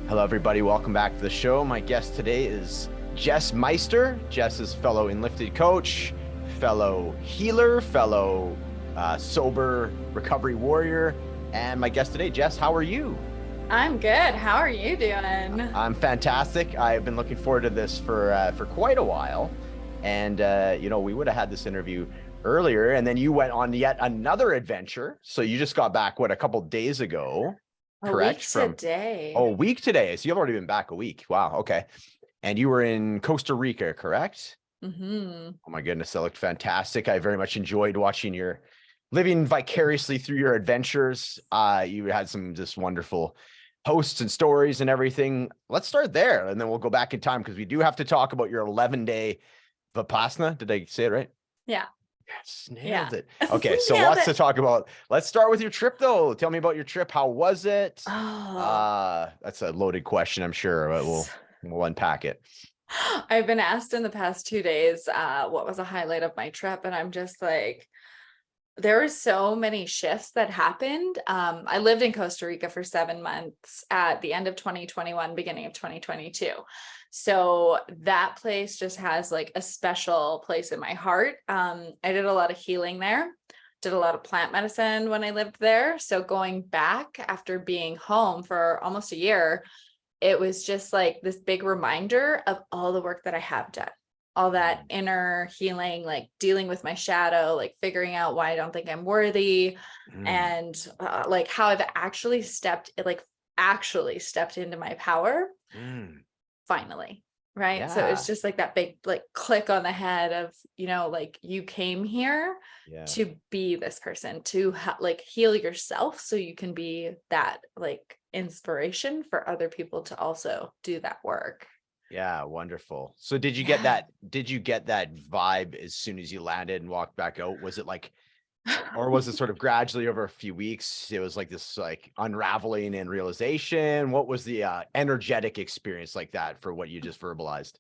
Hello, everybody. Welcome back to the show. My guest today is JESS MEISTER. JESS is fellow Enlifted coach, fellow healer, fellow sober recovery warrior. And my guest today, JESS, how are you? I'm good. How are you doing? I'm fantastic. I've been looking forward to this for quite a while. And, we would have had this interview earlier, and then you went on yet another adventure. So you just got back, a couple days ago, correct? A week today. Oh, a week today. So you've already been back a week. Wow. Okay. And you were in Costa Rica, correct? Mm-hmm. Oh my goodness, that looked fantastic. I very much enjoyed watching your living vicariously through your adventures. You had some just wonderful posts and stories and everything. Let's start there, and then we'll go back in time because we do have to talk about your 11-day Vipassana. Did I say it right? Yeah. Yes, nailed it. Okay, so lots to talk about. Let's start with your trip, though. Tell me about your trip. How was it? That's a loaded question, I'm sure, but we'll unpack it. I've been asked in the past 2 days what was a highlight of my trip, and I'm just like, there were so many shifts that happened. I lived in Costa Rica for 7 months at the end of 2021, beginning of 2022. So that place just has like a special place in my heart. I did a lot of healing there, did a lot of plant medicine when I lived there. So going back after being home for almost a year, it was just like this big reminder of all the work that I have done. All that inner healing, like dealing with my shadow, like figuring out why I don't think I'm worthy, and like how I've actually stepped into my power finally. Right. Yeah. So it's just like that big like click on the head of, like you came here to be this person, to like heal yourself so you can be that like inspiration for other people to also do that work. Yeah, wonderful. So did you get that vibe as soon as you landed and walked back out? Was it like, or was it sort of gradually over a few weeks? It was like this like unraveling and realization. What was the energetic experience like that for what you just verbalized?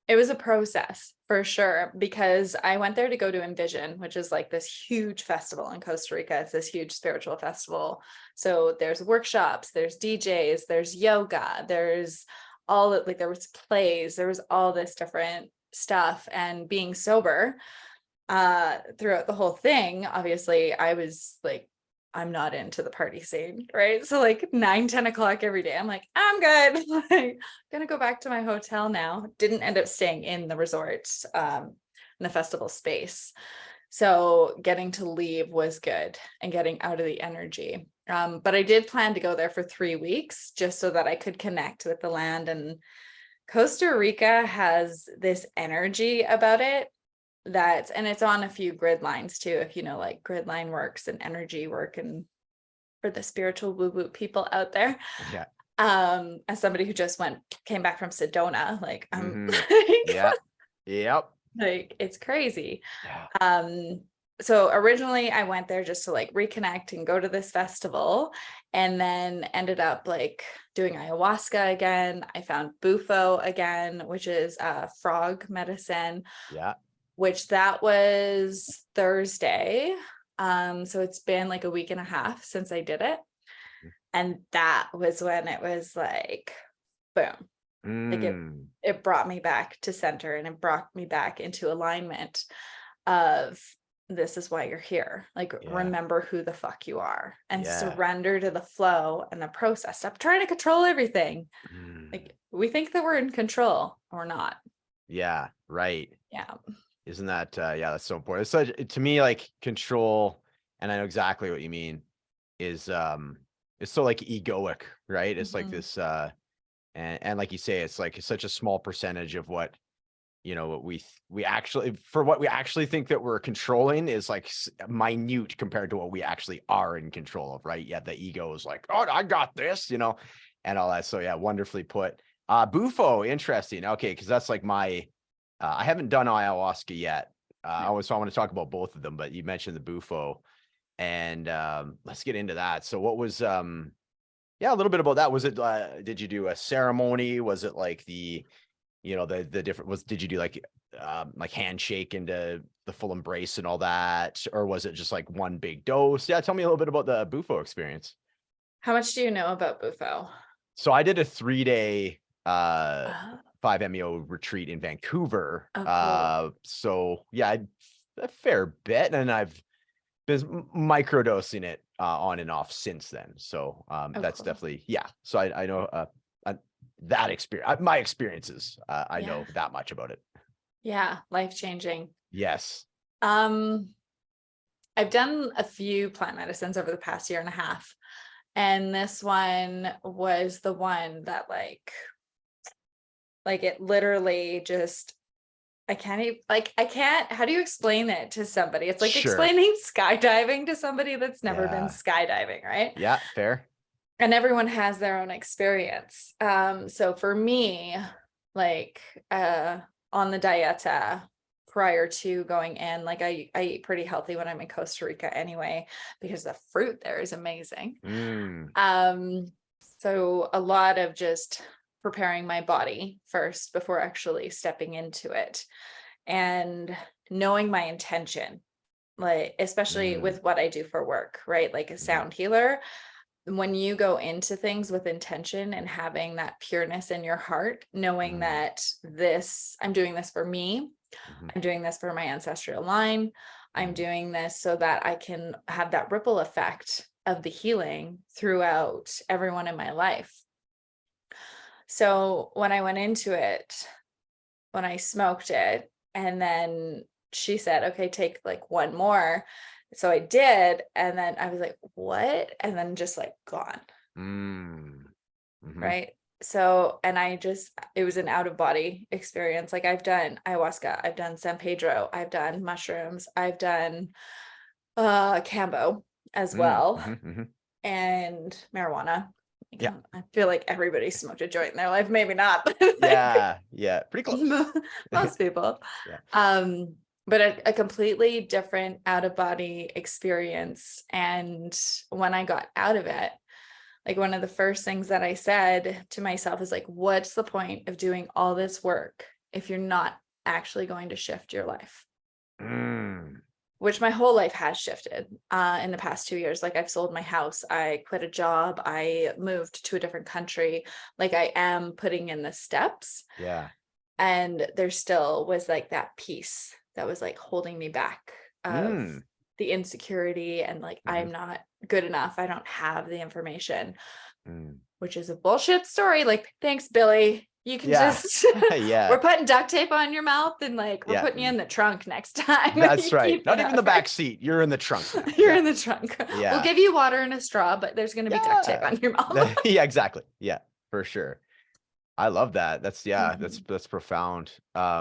It was a process for sure, because I went there to go to Envision, which is like this huge festival in Costa Rica. It's this huge spiritual festival. So there's workshops, there's DJs, there's yoga, there's there was plays, there was all this different stuff. And being sober throughout the whole thing, obviously I was like, I'm not into the party scene, right? So like 9-10 o'clock every day, I'm like, I'm good. Like, I'm gonna go back to my hotel now. Didn't end up staying in the resort, in the festival space. So getting to leave was good and getting out of the energy. But I did plan to go there for 3 weeks just so that I could connect with the land. And Costa Rica has this energy about it and it's on a few grid lines too, if you know, like grid line works and energy work, and for the spiritual woo-woo people out there. Yeah. As somebody who just came back from Sedona, like I'm Yep. like it's crazy. Yeah. So originally I went there just to like reconnect and go to this festival, and then ended up like doing ayahuasca again. I found bufo again, which is frog medicine. Yeah. Which that was Thursday. So it's been like a week and a half since I did it. And that was when it was like, boom. Like it brought me back to center, and it brought me back into alignment of, this is why you're here. Like, remember who the fuck you are, and surrender to the flow and the process. Stop trying to control everything. Like we think that we're in control, we're not. Yeah. Right. Yeah. Isn't that, that's so important. It's such, to me, like control, and I know exactly what you mean, is, it's so like egoic, right? It's like this, and like you say, it's like such a small percentage of what, what we actually think that we're controlling is like minute compared to what we actually are in control of, right? Yeah. The ego is like, oh, I got this, and all that. So yeah, wonderfully put. Bufo, interesting. Okay. Cause that's like I haven't done ayahuasca yet. So I want to talk about both of them, but you mentioned the bufo, and let's get into that. So what was, a little bit about that. Was it, did you do a ceremony? Was it like the different, did you do like handshake into the full embrace and all that? Or was it just like one big dose? Yeah. Tell me a little bit about the bufo experience. How much do you know about bufo? So I did a 3-day, Oh, 5-MeO retreat in Vancouver. oh, cool. So yeah, a fair bit, and I've been microdosing it on and off since then. So Oh, that's cool. definitely, yeah. So I know that experience, my experiences. I Yeah. know that much about it. Yeah. Life changing. Yes. Um, I've done a few plant medicines over the past year and a half. And this one was the one that like it literally just I can't even I can't, how do you explain it to somebody? It's like Sure. explaining skydiving to somebody that's never been Yeah. skydiving, right? Yeah. Fair. And everyone has their own experience. So for me, like on the dieta prior to going in, like I eat pretty healthy when I'm in Costa Rica anyway, because the fruit there is amazing. Mm, Um, so a lot of just preparing my body first before actually stepping into it and knowing my intention, like especially mm, with what I do for work, right? Like a mhm, sound healer, when you go into things with intention and having that pureness in your heart, knowing mm, that I'm doing this for me, mhm, I'm doing this for my ancestral line, I'm mm, doing this so that I can have that ripple effect of the healing throughout everyone in my life. So when I went into it, when I smoked it, and then she said, okay, take like one more. So I did. And then I was like, what? And then just like gone. mm, mhm, Right. So, and it was an out of body experience. Like I've done ayahuasca, I've done San Pedro, I've done mushrooms, I've done Cambo as mm, well, mhm, mhm. and marijuana. Yeah. I feel like everybody smoked a joint in their life. Maybe not, but like Yeah. Yeah. Pretty close. most people. Yeah. Um, but a completely different out of body experience. And when I got out of it, like one of the first things that I said to myself is like, what's the point of doing all this work if you're not actually going to shift your life? Mm, Which my whole life has shifted in the past 2 years. Like I've sold my house, I quit a job, I moved to a different country. Like I am putting in the steps, yeah. and there still was like that piece that was like holding me back of Mm, the insecurity and like mhm, I'm not good enough, I don't have the information, mm. which is a bullshit story. Like, thanks, Billy. You can Yeah. just, Yeah. we're putting duct tape on your mouth and like, we're Yeah. putting you in the trunk next time. That's You right. keep Not it even up, the back right? seat. You're in the trunk now. You're Yeah. in the trunk. We'll Yeah. give you water and a straw, but there's going to be duct tape Yeah. on your mouth. Yeah, exactly. Yeah, for sure. I love that. That's, yeah, Mhm. that's profound. I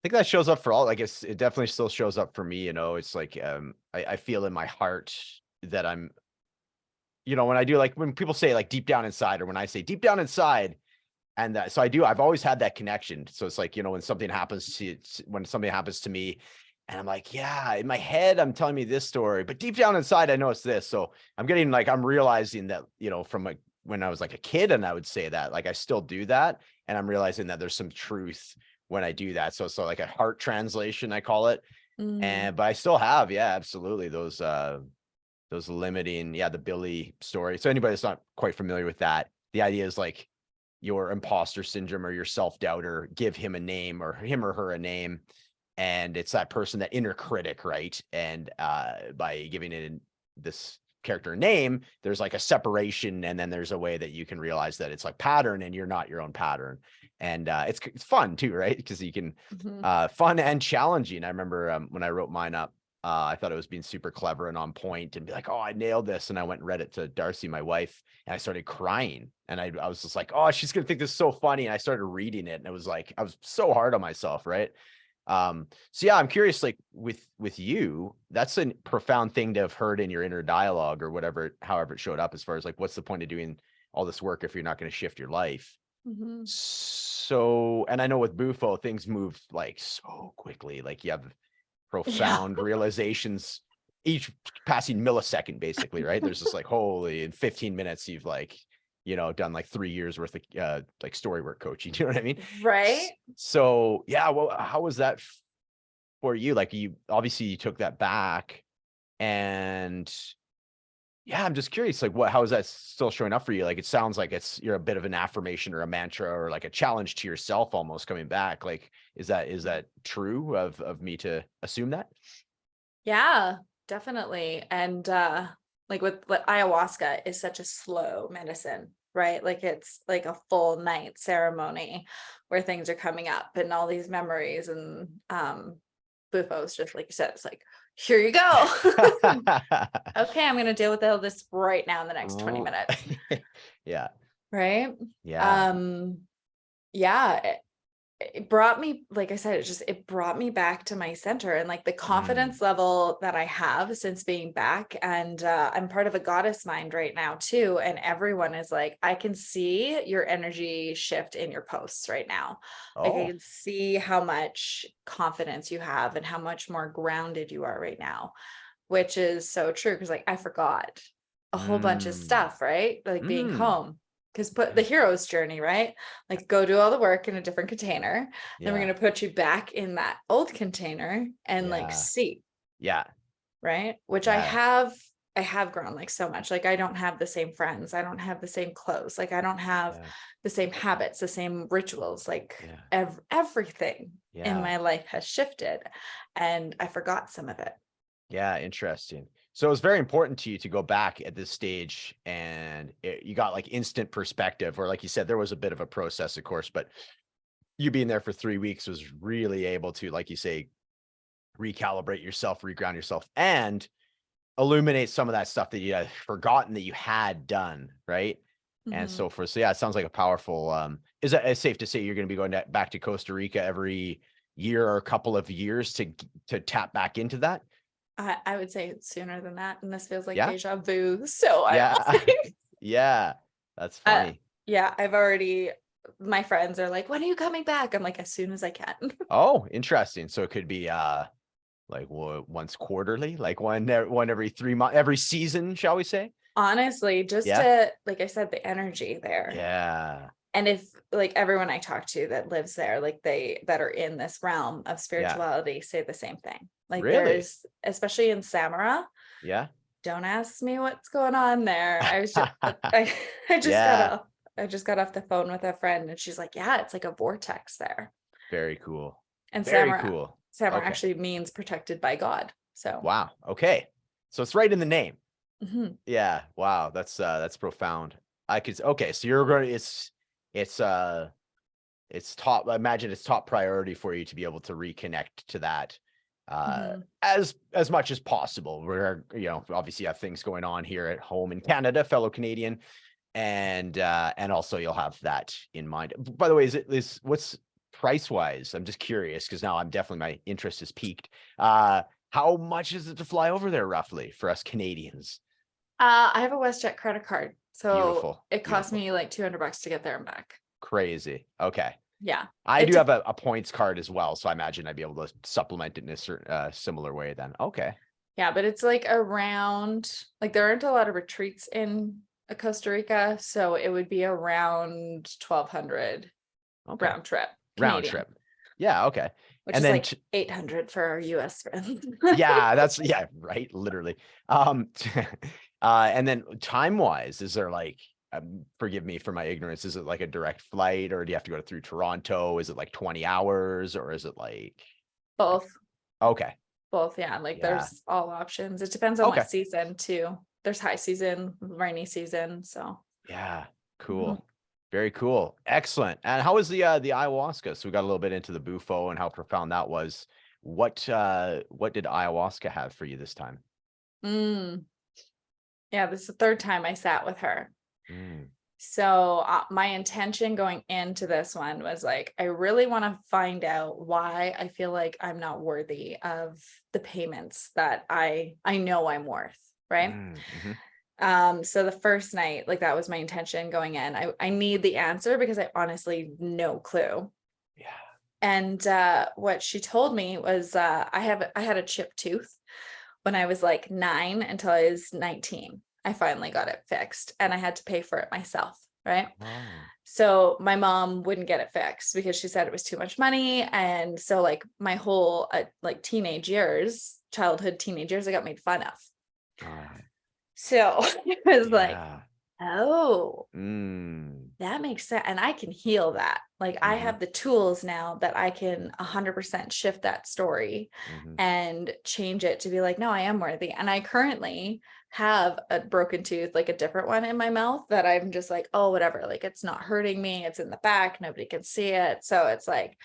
think that shows up for all, I guess it definitely still shows up for me, it's like, I feel in my heart that I'm, when I do, like when people say like deep down inside, or when I say deep down inside, and that, so I've always had that connection. So it's like, when something happens to me and I'm like, yeah, in my head, I'm telling me this story, but deep down inside, I know it's this. So I'm realizing that, from like when I was like a kid and I would say that, like, I still do that. And I'm realizing that there's some truth when I do that. So like a heart translation, I call it. Mm. But I still have, yeah, absolutely. Those limiting, yeah, the Billy story. So anybody that's not quite familiar with that, the idea is like your imposter syndrome or your self-doubter, give him a name, or him or her a name. And it's that person, that inner critic, right? And by giving it this character a name, there's like a separation, and then there's a way that you can realize that it's like pattern and you're not your own pattern. And it's fun too, right? Because you can Mhm. fun and challenging. I remember when I wrote mine up, I thought it was being super clever and on point, and be like, oh, I nailed this. And I went and read it to Darcy, my wife, and I started crying. And I was just like, oh, she's gonna think this is so funny. And I started reading it, and it was like, I was so hard on myself, right? So yeah, I'm curious, like with you, that's a profound thing to have heard in your inner dialogue, or whatever, however it showed up, as far as like, what's the point of doing all this work if you're not going to shift your life? Mhm. So, and I know with Bufo, things move like so quickly. Like you have Yeah. profound realizations each passing millisecond, basically, right? There's just like, holy, in 15 minutes, you've like, done like 3 years worth of like story work coaching. You know what I mean? Right. So yeah, well, how was that for you? Like, you obviously you took that back, and Yeah, I'm just curious, like how is that still showing up for you? Like it sounds like you're a bit of an affirmation or a mantra or like a challenge to yourself almost coming back. Like, is that true of me to assume that? Yeah, definitely. And like with ayahuasca is such a slow medicine, right? Like it's like a full night ceremony where things are coming up and all these memories and Bufo's just like you said, it's like, here you go. Okay, I'm gonna deal with all this right now in the next 20 Oh. minutes. Yeah. Right. Yeah. Um, yeah, it brought me, like I said, it brought me back to my center and like the Mm. confidence level that I have since being back. And I'm part of a goddess mind right now too. And everyone is like, I can see your energy shift in your posts right now. Like I Oh. can see how much confidence you have and how much more grounded you are right now, which is so true. Cause like I forgot a whole bunch of Mm. stuff, right? Like being Mm. home. Because put the Yeah. hero's journey, right? Like go do all the work in a different container. Then we're Yeah. going to put you back in that old container and like Yeah. see, Yeah. right? Which Yeah. I have grown like so much. Like I don't have the same friends. I don't have the same clothes. Like I don't have Yeah. the same habits, the same rituals. Like Yeah. everything in Yeah. my life has shifted and I forgot some of it. Yeah, interesting. So it's very important to you to go back at this stage and you got like instant perspective, or like you said, there was a bit of a process, of course, but you being there for 3 weeks was really able to, like you say, recalibrate yourself, reground yourself, and illuminate some of that stuff that you had forgotten that you had done, right? And Mhm. so forth. So yeah, it sounds like a powerful, is it safe to say you're going to be going back to Costa Rica every year or a couple of years to tap back into that? I would say sooner than that. And this feels like Yeah. deja vu. So I will Yeah. say Yeah, that's Uh, funny. yeah, I've already my friends are like, "When are you coming back?" I'm like, "As soon as I can." Oh, interesting. So it could be like once quarterly, like one every 3 months, every season, shall we say? Honestly, just Yeah. to like I said, the energy there. Yeah. And if like everyone I talk to that lives there, like they that are in this realm of Yeah. spirituality say the same thing. Like Really? there's especially in Samara, Yeah. don't ask me what's going on there. I was just I just got Yeah. off I just got off the phone with a friend and she's like, "Yeah, it's like a vortex there." Very cool. And Very Samara cool. Samara Okay. actually means protected by God. So, Wow. Okay. So it's right in the name. mhm. Yeah. Wow. That's profound. I could okay. So you're going it's it's top, I imagine it's top priority for you to be able to reconnect to that Mhm. as much as possible. We're, obviously have things going on here at home in Canada, fellow Canadian, and also you'll have that in mind. By the way, is what's price wise? I'm just curious because now I'm definitely my interest is piqued. How much is it to fly over there roughly for us Canadians? I have a WestJet credit card, so Beautiful, it cost beautiful, me like $200 to get there and back. crazy. Okay. Yeah. I It do dep have a points card as well, so I imagine I'd be able to supplement it in a certain similar way then. Okay. yeah, but it's like around like there aren't a lot of retreats in Costa Rica, so it would be around 1,200 Okay. round trip Round Canadian, trip. Yeah, okay. which And is then like 800 for our US friends. yeah, that's yeah, right, literally. And then time-wise, is there like forgive me for my ignorance, is it like a direct flight or do you have to go through Toronto? Is it like 20 hours or is it like Both, okay. both, yeah. Like Yeah. there's all options. It depends on what Okay. season too. There's high season, rainy season, so. Yeah, Mhm. cool. Very cool. Excellent. And how was the ayahuasca? So we got a little bit into the bufo and how profound that was. What did ayahuasca have for you this time? Mm. Yeah, this is the third time I sat with her. Mm, So my intention going into this one was like, I really want to find out why I feel like I'm not worthy of the payments that I know I'm worth, right? mhm. So the first night, like that was my intention going in. I need the answer because I honestly no clue. Yeah. And what she told me was I had a chipped tooth when I was like 9 until I was 19. I finally got it fixed and I had to pay for it myself, right? Oh. So my mom wouldn't get it fixed because she said it was too much money. And so like my whole like teenage years, childhood teenage years, I got made fun of. Ah, So it was like, Yeah. oh, Mm. that makes sense. And I can heal that. Like I Mm-hmm. have the tools now that I can 100% shift that story Mm-hmm. and change it to be like, no, I am worthy. And I currently have a broken tooth, like a different one in my mouth that I'm just like, oh, whatever. Like it's not hurting me. It's in the back. Nobody can see it. So it's like,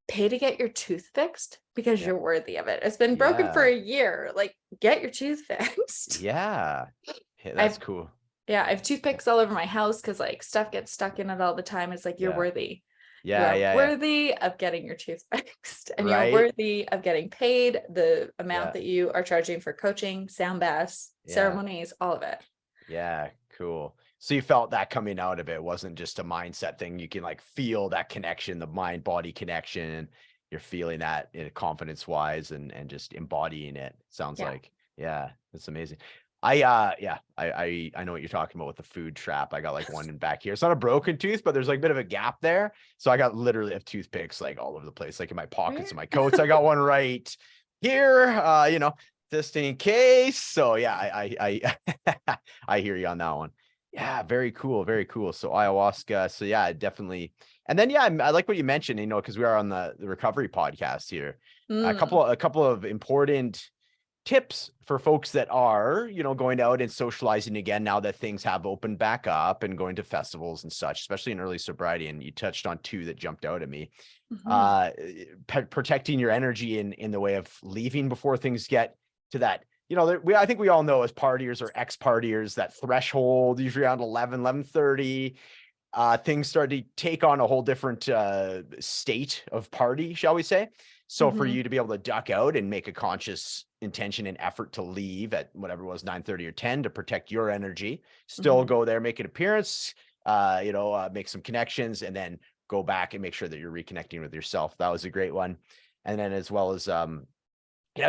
pay to get your tooth fixed because Yeah. you're worthy of it. It's been broken for Yeah. a year. Like, get your tooth fixed. Yeah. Hey, that's I've cool. Yeah, I have toothpicks all over my house because like stuff gets stuck in it all the time. It's like you're Yeah. worthy. You Yeah. are Yeah. Yeah. worthy of getting your tooth fixed, and you're Right. worthy of getting paid the amount Yeah. that you are charging for coaching, sound baths, Yeah. ceremonies, all of it. Yeah. Cool. So you felt that coming out of it wasn't just a mindset thing. You can like feel that connection, the mind body connection. You're feeling that in confidence wise and just embodying it. Sounds Yeah. like, yeah, that's amazing. Yeah, I know what you're talking about with the food trap. I got like one in back here. It's not a broken tooth, but there's like a bit of a gap there. So I got literally have toothpicks like all over the place, like in my pockets Where? of my coats. I got one right here, just in case. So yeah, I hear you on that one. Yeah, very cool, very cool. So ayahuasca. So yeah, definitely. And then yeah, I like what you mentioned, because we are on the recovery podcast here. A Mm, couple of important tips for folks that are, going out and socializing again now that things have opened back up and going to festivals and such, especially in early sobriety. And you touched on two that jumped out at me. mhm, Protecting your energy in the way of leaving before things get to that. I think we all know as partiers or ex-partiers that threshold usually around 11:30. Things start to take on a whole different state of party, shall we say. So for mhm, you to be able to duck out and make a conscious intention and effort to leave at whatever it was 9:30 or 10 to protect your energy, still mhm. go there, make an appearance, make some connections, and then go back and make sure that you're reconnecting with yourself. That was a great one. And then as well as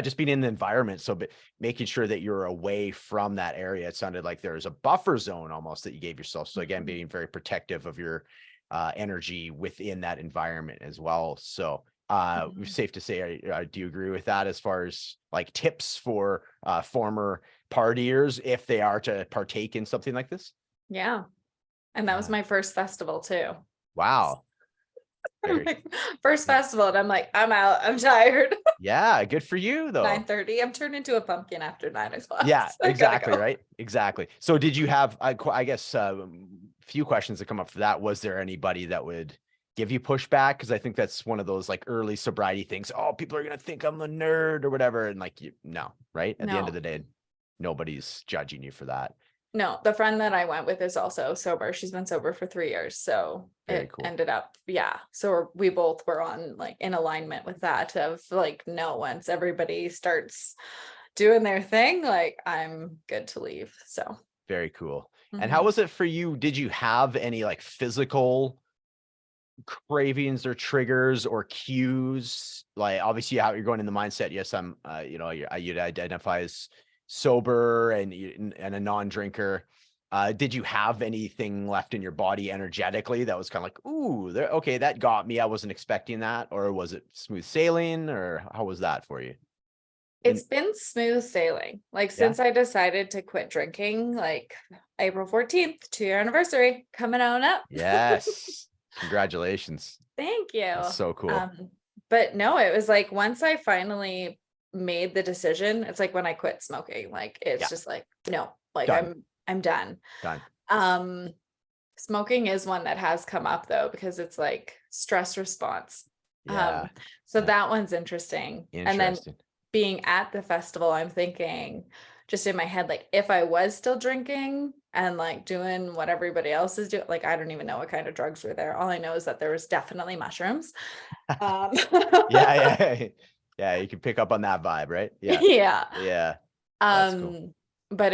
just being in the environment. So making sure that you're away from that area. It sounded like there's a buffer zone almost that you gave yourself. So again, Mhm. being very protective of your energy within that environment as well. So Mhm. safe to say, do you agree with that as far as like tips for former partiers if they are to partake in something like this? Yeah. And that was Yeah. my first festival too. Wow. Very, Like, first yeah. festival, and I'm like, I'm out. I'm tired. Yeah. Good for you though. 9:30. I'm turned into a pumpkin after 9 o'clock. Yeah, So I gotta exactly, go. right? Exactly. So did you have, I guess, few questions that come up for that. Was there anybody that would give you pushback? Because I think that's one of those like early sobriety things. Oh, people are gonna think I'm a nerd or whatever. And like no, right? At the end of No, the day, nobody's judging you for that. no. The friend that I went with is also sober. She's been sober for 3 years. So Very it cool. ended up, yeah. So we both were on like in alignment with that of like, no, once everybody starts doing their thing, like I'm good to leave. So Very cool. And how mhm. was it for you? Did you have any like physical cravings or triggers or cues? Like obviously how you're going in the mindset, yes, I'm you'd identify as sober and a non-drinker. Did you have anything left in your body energetically that was kind of like, ooh, okay, that got me, I wasn't expecting that? Or was it smooth sailing, or how was that for you? It's And been smooth sailing. Like yeah. since I decided to quit drinking, like April 14th, 2-year anniversary coming on up. Yes, congratulations. Thank you. That's so cool. But no, it was like once I finally made the decision, it's like when I quit smoking, like it's Yeah, just like, no, like done. I'm done. Done. Um, Smoking is one that has come up though, because it's like stress response. Yeah. So Yeah, that one's interesting. And then interesting. being at the festival, I'm thinking just in my head, like if I was still drinking and like doing what everybody else is doing, like I don't even know what kind of drugs were there. All I know is that there was definitely mushrooms. Um, Yeah, yeah. Yeah, you can pick up on that vibe, right? Yeah. yeah. Yeah. That's cool. Um, but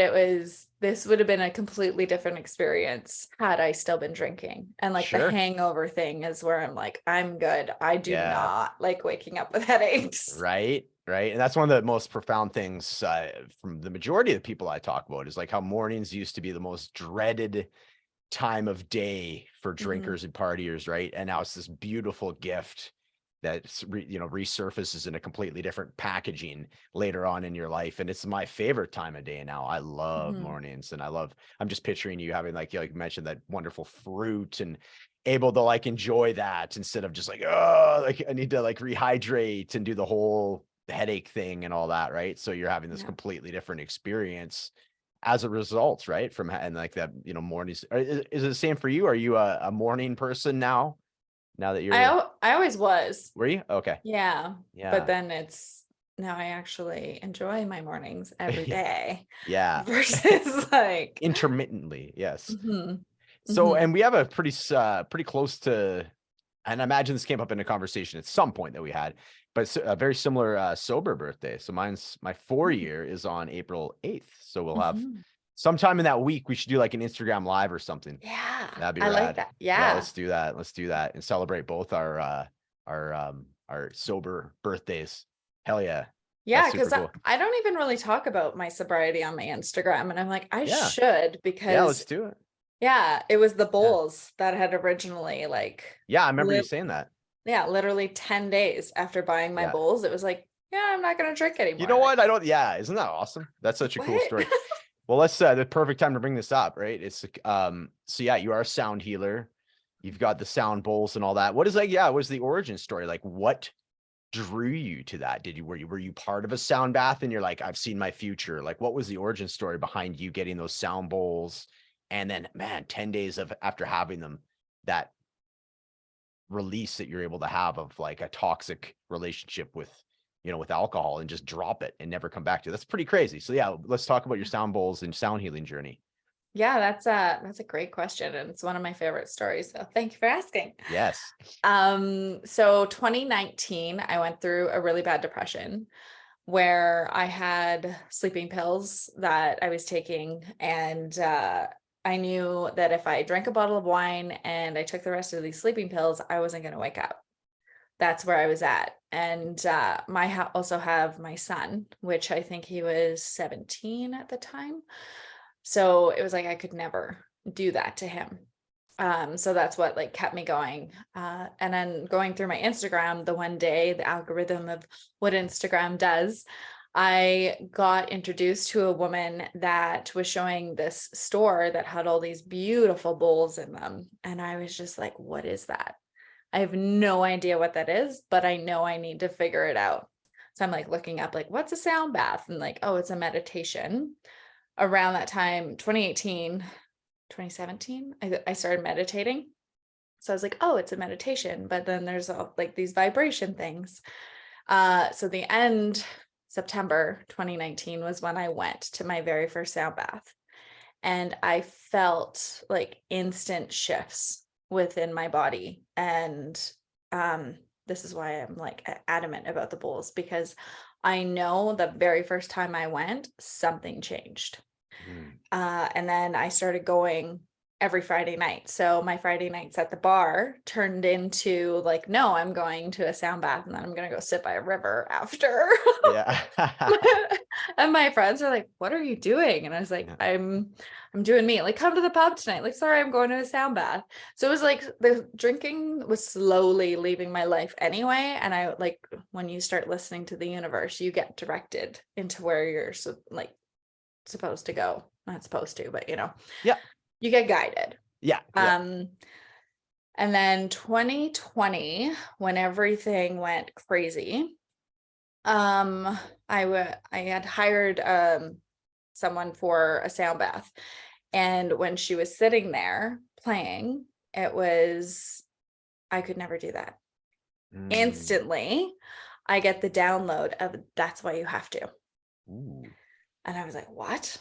this would have been a completely different experience had I still been drinking. And like the Sure. hangover thing is where I'm like, I'm good. I do Yeah. not like waking up with headaches. Right. Right. And that's one of the most profound things from the majority of the people I talk about is like how mornings used to be the most dreaded time of day for Mhm. drinkers and partiers, right? And now it's this beautiful gift resurfaces in a completely different packaging later on in your life. And it's my favorite time of day now. I love Mhm. mornings, and I'm just picturing you having like you mentioned that wonderful fruit and able to like enjoy that instead of just like, oh, like I need to like rehydrate and do the whole headache thing and all that, right? So you're having this Yeah. completely different experience as a result, right? And like that, mornings. Is it the same for you? Are you a morning person now? Now that you're, I always was. were you? Okay. Yeah. But Yeah. then now I actually enjoy my mornings every Yeah. day Yeah. versus like, Intermittently. Yes. mhm, So, mhm. and we have a pretty close to, and I imagine this came up in a conversation at some point that we had, but a very similar sober birthday. So mine's my 4 year is on April 8th. So we'll have Mhm. sometime in that week, we should do like an Instagram live or something. Yeah, That'd be I like rad. that. Yeah, Yeah. let's do that. Let's do that and celebrate both our sober birthdays. Hell yeah. That's Yeah, super because cool. I don't even really talk about my sobriety on my Instagram. And I'm like, I Yeah. should, Yeah, because let's do it. yeah, it was the Yeah. bowls that had originally like Yeah, I remember you lit saying that. yeah, literally 10 days after buying my Yeah. bowls, it was like, yeah, I'm not gonna drink You anymore. know Like, what? I don't, yeah, isn't that awesome? That's such a cool what? story. Well, let's the perfect time to bring this up, right? It's so yeah, you are a sound healer. You've got the sound bowls and all that. What is like, yeah, what's the origin story? Like what drew you to that? Were you part of a sound bath and you're like, I've seen my future? Like what was the origin story behind you getting those sound bowls? And then man, 10 days after having them, that release that you're able to have of like a toxic relationship with alcohol, and just drop it and never come back to it. That's pretty crazy. So yeah, let's talk about your sound bowls and sound healing journey. Yeah, that's a great question. And it's one of my favorite stories. So thank you for asking. Yes. So 2019, I went through a really bad depression where I had sleeping pills that I was taking, and I knew that if I drank a bottle of wine and I took the rest of these sleeping pills, I wasn't going to wake up. That's where I was at. And also have my son, which I think he was 17 at the time. So it was like I could never do that to him. So that's what like kept me going. And then going through my Instagram, the one day, the algorithm of what Instagram does, I got introduced to a woman that was showing this store that had all these beautiful bowls in them. And I was just like, what is that? I have no idea what that is, but I know I need to figure it out. So I'm like looking up like, what's a sound bath? And like, oh, it's a meditation. Around that time, 2018, 2017, I started meditating. So I was like, oh, it's a meditation, but then there's all like these vibration things. So the end September 2019 was when I went to my very first sound bath, and I felt like instant shifts within my body. And this is why I'm like adamant about the bowls, because I know the very first time I went, something changed. Mm. And then I started going every Friday night. So my Friday nights at the bar turned into like, no, I'm going to a sound bath and then I'm going to go sit by a river after. Yeah. And my friends are like, what are you doing? And I was like, Yeah. I'm doing me. Like, come to the pub tonight. Like, sorry, I'm going to a sound bath. So it was like the drinking was slowly leaving my life anyway. And I like, when you start listening to the universe, you get directed into where you're supposed to go. Not supposed to, but Yeah. you get guided. Yeah. Yeah. And then 2020, when everything went crazy, I had hired someone for a sound bath. And when she was sitting there playing, I could never do that. Mm. Instantly, I get the download of that's why you have to. Ooh. And I was like, what?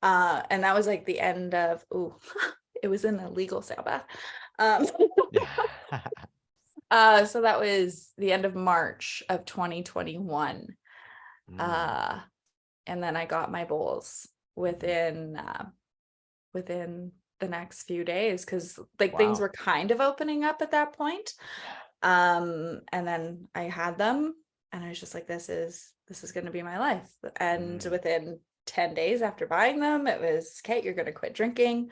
And that was like the end of, it was an illegal sound bath. Yeah. So that was the end of March of 2021. Mm. And then I got my bowls within the next few days, because like things Wow. were kind of opening up at that point. And then I had them and I was just like, this is going to be my life. And Mm. within 10 days after buying them, it was, okay, you're going to quit drinking.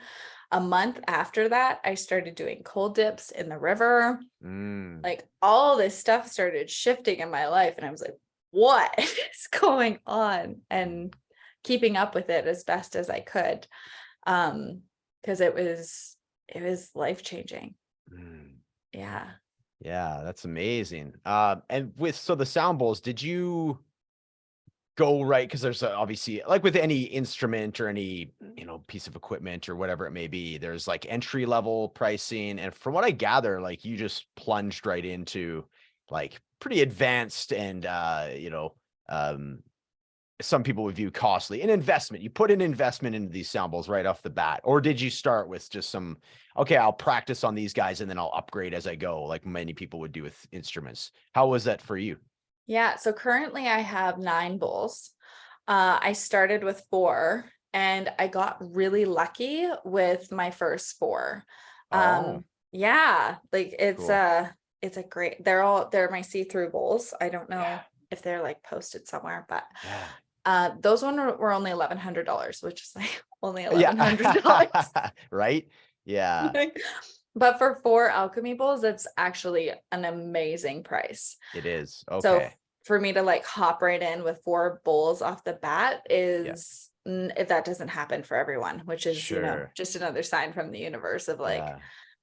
A month after that, I started doing cold dips in the river. Mm, Like all this stuff started shifting in my life. And I was like, what is going on? And keeping up with it as best as I could. Because it was life-changing. mm. Yeah. Yeah, that's amazing. And so the sound bowls, did you go right? Because there's obviously, like with any instrument or any, piece of equipment or whatever it may be, there's like entry level pricing. And from what I gather, like you just plunged right into like pretty advanced and, um, some people would view costly an investment. You put an investment into these sound bowls right off the bat, or did you start with just okay, I'll practice on these guys and then I'll upgrade as I go, like many people would do with instruments? How was that for you? Yeah. So currently I have 9 bowls. I started with 4 and I got really lucky with my first 4. Oh, Yeah, like cool. it's a great, they're my see-through bowls. I don't know Yeah. if they're like posted somewhere, but Yeah. those were only $1,100, which is like only $1,100. Yeah. Right. Yeah, Like, but for 4 alchemy bowls, it's actually an amazing price. it is. So Okay. for me to like hop right in with 4 bowls off the bat Yeah. if that doesn't happen for everyone, which is, Sure. just another sign from the universe of like, Yeah,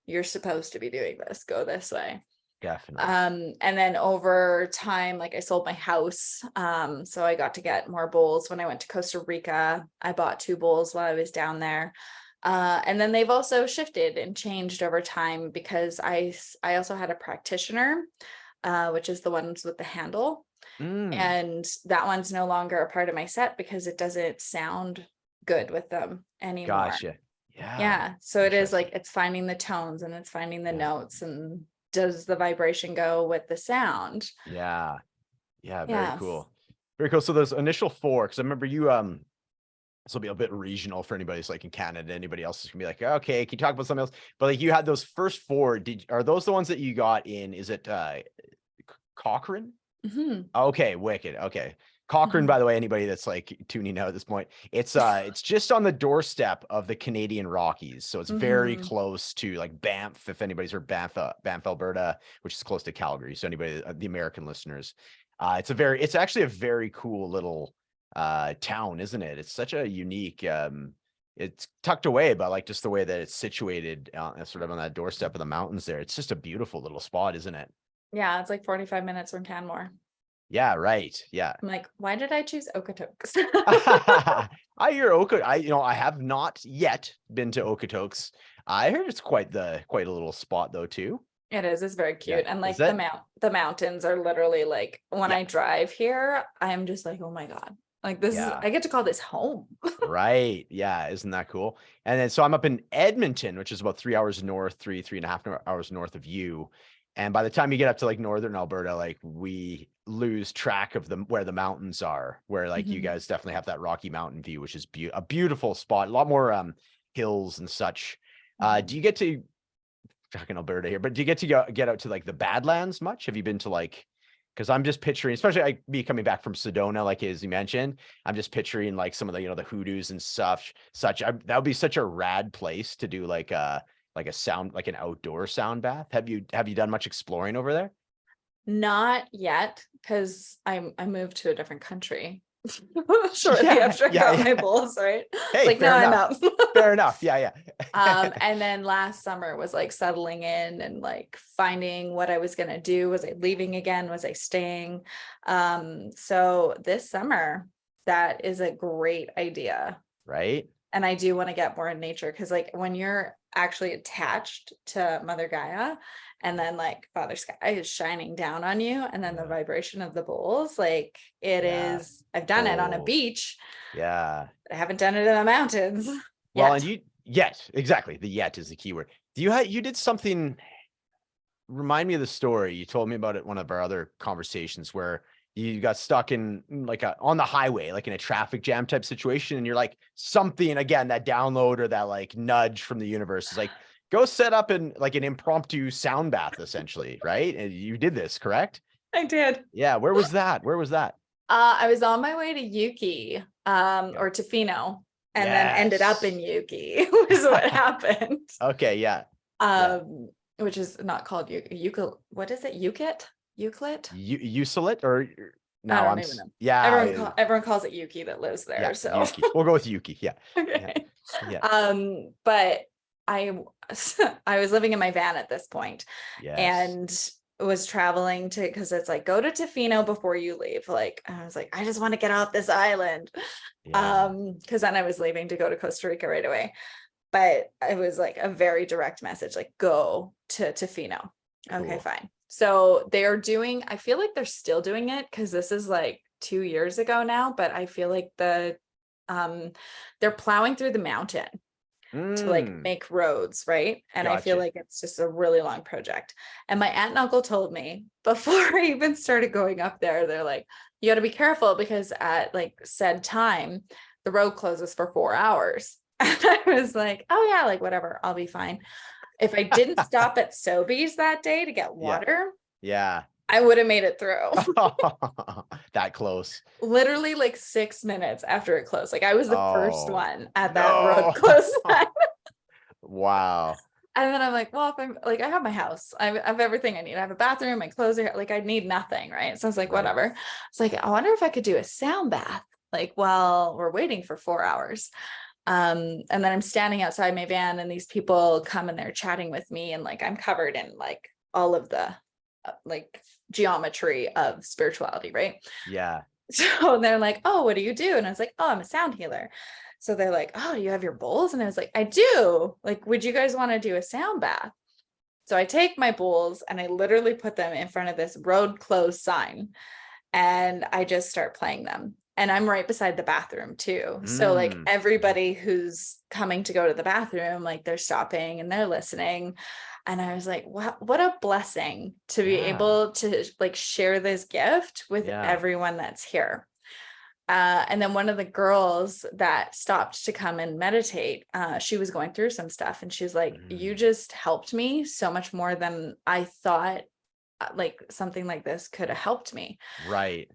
you're supposed to be doing this, go this way. definitely. And then over time, like I sold my house. So I got to get more bowls when I went to Costa Rica. I bought 2 bowls while I was down there. And then they've also shifted and changed over time because I also had a practitioner, which is the ones with the handle. Mm, And that one's no longer a part of my set because it doesn't sound good with them anymore. gotcha. Yeah. Yeah. So it is like Interesting. it's finding the tones and it's finding the Yeah. notes and does the vibration go with the sound? Yeah. Yeah, very Yeah. cool. Very cool. So those initial 4, because I remember you, this will be a bit regional for anybody who's like in Canada. Anybody else is gonna be like, okay, can you talk about something else? But like you had those first 4. Are those the ones that you got in? Is it Cochrane? Hmm. Okay, wicked. Okay. Cochrane, Hmm. by the way, anybody that's like tuning out at this point, it's just on the doorstep of the Canadian Rockies. So it's very Hmm. close to like Banff, if anybody's heard Banff, Alberta, which is close to Calgary. So anybody, the American listeners, it's actually a very cool little town, isn't it? It's such a unique it's tucked away, but like just the way that it's situated sort of on that doorstep of the mountains there. It's just a beautiful little spot, isn't it? Yeah, it's like 45 minutes from Canmore. Yeah, right. Yeah. I'm like, why did I choose Okotoks? I hear I have not yet been to Okotoks. I heard it's quite a little spot though too. It is, it's very Yeah. cute. And Is like that? the mountains are literally like when Yeah. I drive here, I'm just like, oh my God. Like Yeah. I get to call this home. Right. Yeah. Isn't that cool? And then so I'm up in Edmonton, which is about 3 hours north, three and a half hours north of you. And by the time you get up to like northern Alberta, like we lose track of where the mountains are, where like you Mhm. guys definitely have that Rocky Mountain view, which is a beautiful spot, a lot more hills and such. Do Mhm. you get to talking Alberta here, but do you get to get out to like the Badlands much? Have you been to like, because I'm just picturing, especially me coming back from Sedona, like as you mentioned, I'm just picturing like some of the, the hoodoos and such. That would be such a rad place to do like a sound, like an outdoor sound bath. Have you done much exploring over there? Not yet, because I moved to a different country shortly Yeah, after I yeah, got my yeah. bowls, right? It's Hey, like now fair I'm enough. out. Fair enough. Yeah, yeah. And then last summer was like settling in and like finding what I was gonna do. Was I leaving again? Was I staying? So this summer, that is a great idea. Right? And I do want to get more in nature because like when you're actually attached to Mother Gaia and then like Father Sky is shining down on you and then the Yeah. vibration of the bowls, like it Yeah. is, I've done it on a Oh, beach, yeah. but I haven't done it in the mountains Well, and yet. yet, exactly. The yet is the key word. You did something, remind me of the story. You told me about it one of our other conversations where you got stuck in like on the highway, like in a traffic jam type situation. And you're like something again, that download or that like nudge from the universe is like, go set up in like an impromptu sound bath, essentially. Right. And you did this, correct? I did. Yeah. Where was that? Where was that? I was on my way to Yuki, Yeah. or Tofino. and then ended up in Yes. Yuki was what happened. Okay, yeah. Which is not called what is it? Euclid? Usulit or I no, don't even know. yeah, Everyone calls it Yuki that lives there. yeah, So Yuki. We'll go with Yuki. Yeah. Yeah. okay. Yeah. But I I was living in my van at this point Yes. and was traveling to because it's like go to Tofino before you leave. Like I was like, I just want to get off this island. Yeah. Because then I was leaving to go to Costa Rica right away. But it was like a very direct message, like go to Tofino. Okay, Cool. fine. So they're doing, I feel like they're still doing it because this is like 2 years ago now, but I feel like they're plowing through the mountain to like Mm, make roads, right? And I feel gotcha. like it's just a really long project. And my aunt and uncle told me before I even started going up there, they're like, you got to be careful because at like said time, the road closes for 4 hours. And I was like, oh yeah, like whatever, I'll be fine. If I didn't stop at Sobeys that day to get Yeah. water, Yeah. I would have made it through. That close. Literally like 6 minutes after it closed. Like I was the first Oh, one at that road no. close sign. Wow. And then I'm like, well, if I'm like, I have my house, I have everything I need. I have a bathroom, my clothes are here. Like, I need nothing. Right. So I was like, Right. whatever. It's like, I wonder if I could do a sound bath, like while we're waiting for 4 hours. And then I'm standing outside my van and these people come and they're chatting with me. And like, I'm covered in like all of the like geometry of spirituality. Right. Yeah. So they're like, oh, what do you do? And I was like, oh, I'm a sound healer. So they're like, oh, you have your bowls? And I was like, I do. Like, would you guys want to do a sound bath? So I take my bowls and I literally put them in front of this road closed sign and I just start playing them. And I'm right beside the bathroom too. So like Mm. everybody who's coming to go to the bathroom, like they're stopping and they're listening. And I was like, wow, what a blessing to be Yeah. able to like share this gift with Yeah. everyone that's here. And then one of the girls that stopped to come and meditate, she was going through some stuff and she's like, you Mm. just helped me so much more than I thought like something like this could have helped me. Right.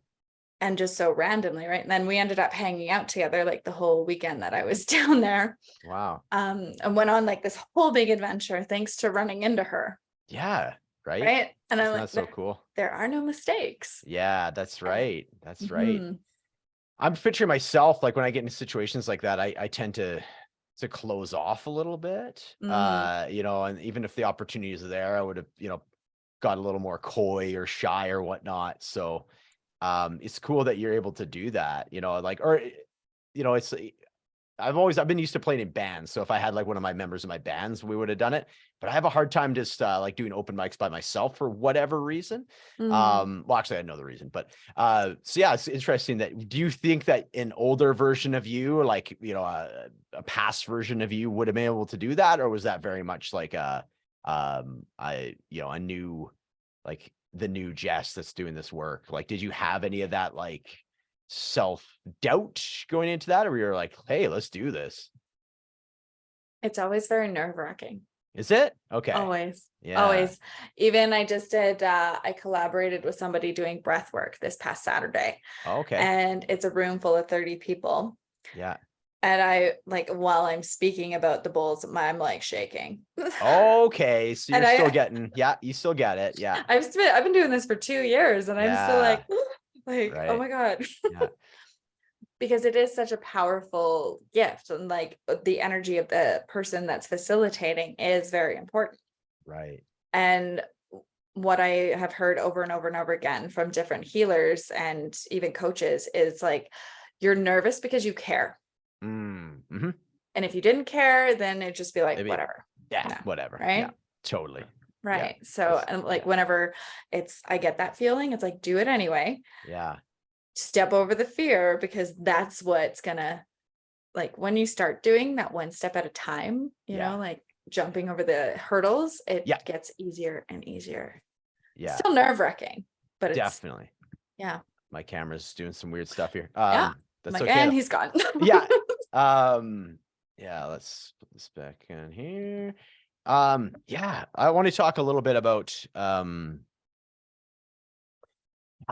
And just so randomly, right? And then we ended up hanging out together like the whole weekend that I was down there. Wow. And went on like this whole big adventure thanks to running into her. Yeah. Right. Right. And I'm Isn't like, that so cool? there are no mistakes. Yeah, that's And, right. That's right. mhm, I'm picturing myself like when I get into situations like that, I tend to close off a little bit. mm. And even if the opportunity is there, I would have, got a little more coy or shy or whatnot. So it's cool that you're able to do that, like, or, it's, I've been used to playing in bands. So if I had like one of my members of my bands, we would have done it. But I have a hard time just like doing open mics by myself for whatever reason. Mm. Well, actually, I know the reason, but so yeah, it's interesting that. Do you think that an older version of you, like a past version of you, would have been able to do that, or was that very much like a new, like the new Jess that's doing this work? Like, did you have any of that like self-doubt going into that, or you're like, hey, let's do this? It's always very nerve-wracking. Is it okay? Always, Yeah. always. Even I just did, I collaborated with somebody doing breath work this past Saturday, Okay. and it's a room full of 30 people. Yeah. And I like while I'm speaking about the bowls, I'm like shaking. Okay, so And you're still getting, yeah, you still get it. Yeah. I've been doing this for 2 years and I'm still Yeah. like, oh Right. my God. Yeah. Because it is such a powerful gift and like the energy of the person that's facilitating is very important. Right. And what I have heard over and over and over again from different healers and even coaches is like, you're nervous because you care. Mm-hmm. And if you didn't care, then it'd just be like, Maybe. whatever. Yeah. No. Whatever. Yeah. Right. Totally. Yeah. Right. So, and like, Yeah. whenever I get that feeling, it's like, do it anyway. Yeah. Step over the fear because that's what's gonna, like, when you start doing that one step at a time, Yeah. like jumping over the hurdles, it Yeah. gets easier and easier. Yeah. Still nerve-wracking, but it's, Definitely. yeah. My camera's doing some weird stuff here. Yeah. That's Like, okay. and he's gone. Yeah. Yeah, let's put this back in here. Yeah, I want to talk a little bit about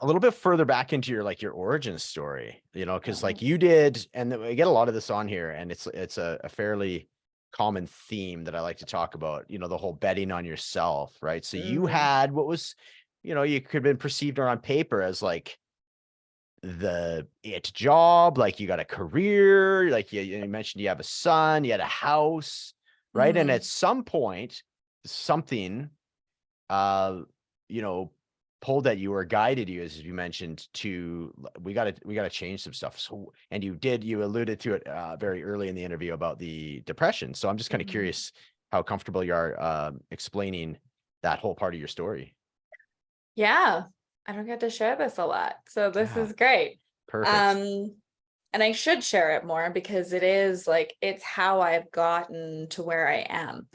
a little bit further back into your like your origin story, you know, because Oh. like you did, and I get a lot of this on here, and it's a fairly common theme that I like to talk about, you know, the whole betting on yourself, right? So you Mhm. had what was, you know, you could have been perceived on paper as like the it job, like you got a career, like you mentioned you have a son, you had a house, right? And Mhm. at some point, something uh, you know, pulled at you or guided you, as you mentioned, to we gotta change some stuff. So, and you alluded to it very early in the interview about the depression. So I'm just kind of Mhm. curious how comfortable you are explaining that whole part of your story. Yeah, I don't get to share this a lot, so this Yeah, is great. perfect. Um, and I should share it more because it is like it's how I've gotten to where I am.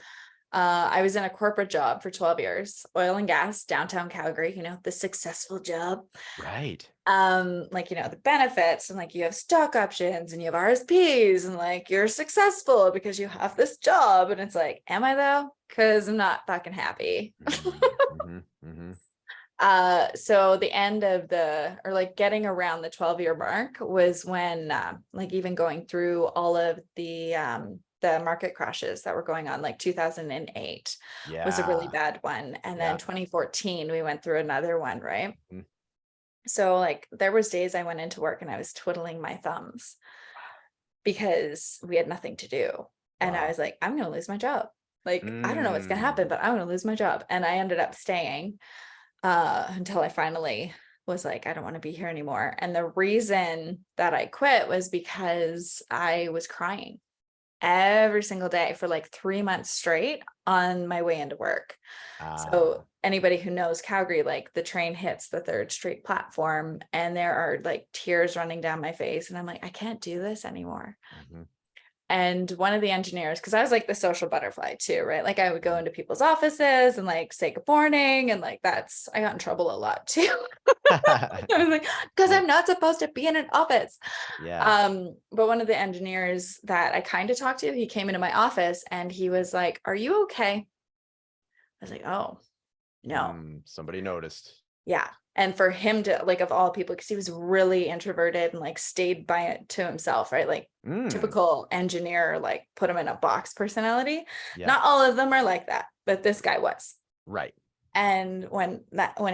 I was in a corporate job for 12 years, oil and gas, downtown Calgary, the successful job. Right. Like, the benefits and like you have stock options and you have RSPs and like you're successful because you have this job. And it's like, am I though? Because I'm not fucking happy. Mm-hmm. So the end of or like getting around the 12-year mark was when like even going through all of the market crashes that were going on, like 2008 was a really Yeah. bad one. And then Yeah. 2014, we went through another one, right? Mhm. So like there was days I went into work and I was twiddling my thumbs because we had nothing to do. And I Wow. was like, I'm gonna lose my job. Like, I don't know what's gonna Mm. happen, but I'm gonna lose my job. And I ended up staying until I finally was like, I don't want to be here anymore. And the reason that I quit was because I was crying every single day for like 3 months straight on my way into work. Ah. So anybody who knows Calgary, like the train hits the Third Street platform and there are like tears running down my face. And I'm like, I can't do this anymore. Mhm, And one of the engineers, because I was like the social butterfly too, right? Like I would go mhm. into people's offices and like say good morning. And like I got in trouble a lot too. I was like, because Yeah. I'm not supposed to be in an office. Yeah. But one of the engineers that I kind of talked to, he came into my office and he was like, are you okay? I was like, oh, no. Somebody noticed. Yeah. And for him to like of all people, because he was really introverted and like stayed by it to himself, right? Like Mm, typical engineer, like put him in a box personality. yeah. Not all of them are like that, but this guy was. Right. And when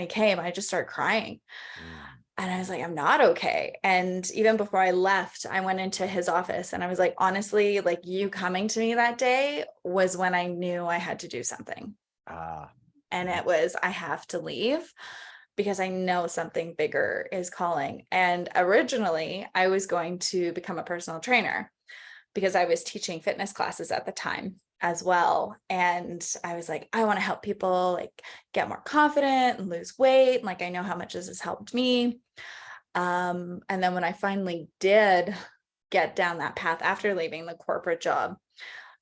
he came, I just started crying. Mm, And I was like, I'm not okay. And even before I left, I went into his office and I was like, honestly, like you coming to me that day was when I knew I had to do something. ah. And Mhm, it was, I have to leave because I know something bigger is calling. And originally, I was going to become a personal trainer because I was teaching fitness classes at the time as well. And I was like, I want to help people like get more confident and lose weight. And, like I know how much this has helped me. And then when I finally did get down that path after leaving the corporate job,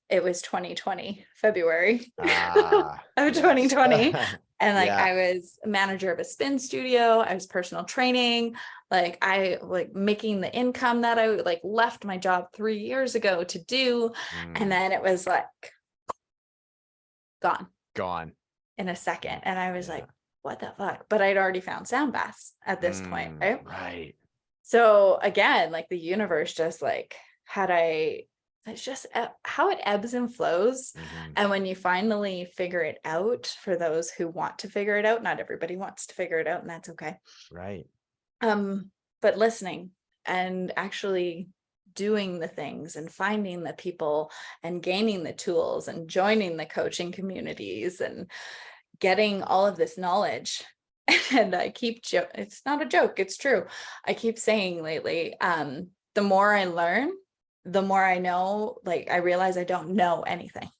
it was 2020, February Ah, of yes. 2020. And like Yeah. I was a manager of a spin studio, I was personal training, like I like making the income that I like left my job 3 years ago to do. And Mm, then it was like gone gone. in a second. Mm, And I was yeah. like, what the fuck? But I'd already found sound baths at this point, right? Right. So again, like the universe just like it's just how it ebbs and flows. Hmm. And when you finally figure it out, for those who want to figure it out, not everybody wants to figure it out, and that's okay. Right. Um, but listening and actually doing the things and finding the people and gaining the tools and joining the coaching communities and getting all of this knowledge. And I keep it's not a joke, it's true. I keep saying lately, the more I learn, the more I know, like I realize I don't know anything.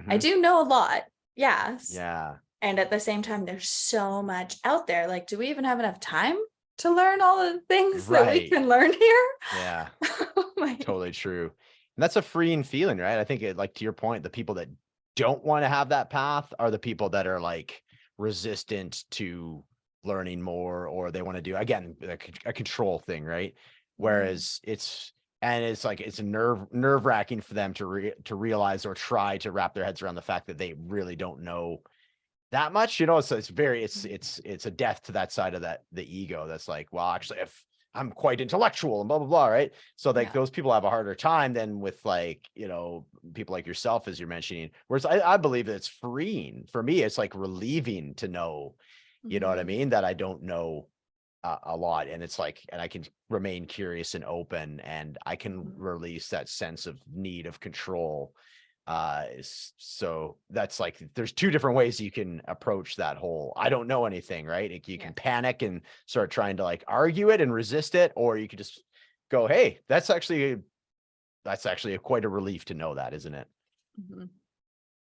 I Hmm. do know a lot, yes. Yeah. And at the same time, there's so much out there. Like, do we even have enough time to learn all of the things that we Right. can learn here? Yeah. Like, Totally true. And that's a freeing feeling, right? I think like to your point, the people that don't want to have that path are the people that are like resistant to learning more, or they want to do again a control thing, right? mhm, Whereas it's like it's nerve wracking for them to realize or try to wrap their heads around the fact that they really don't know that much, you know, so it's very, it's a death to that side of the ego. That's like, well, actually, if I'm quite intellectual and blah, blah, blah. Right. So like Yeah. those people have a harder time than with like, you know, people like yourself, as you're mentioning, whereas I believe that it's freeing for me. It's like relieving to know, you know what I Mhm. mean? That I don't know a lot. And it's like, and I can remain curious and open, and I can Mhm. release that sense of need of control. So that's like, there's two different ways you can approach that whole, I don't know anything, right? Like you Yeah. can panic and start trying to like argue it and resist it, or you could just go, hey, that's actually quite a relief to know that, isn't it? Mhm.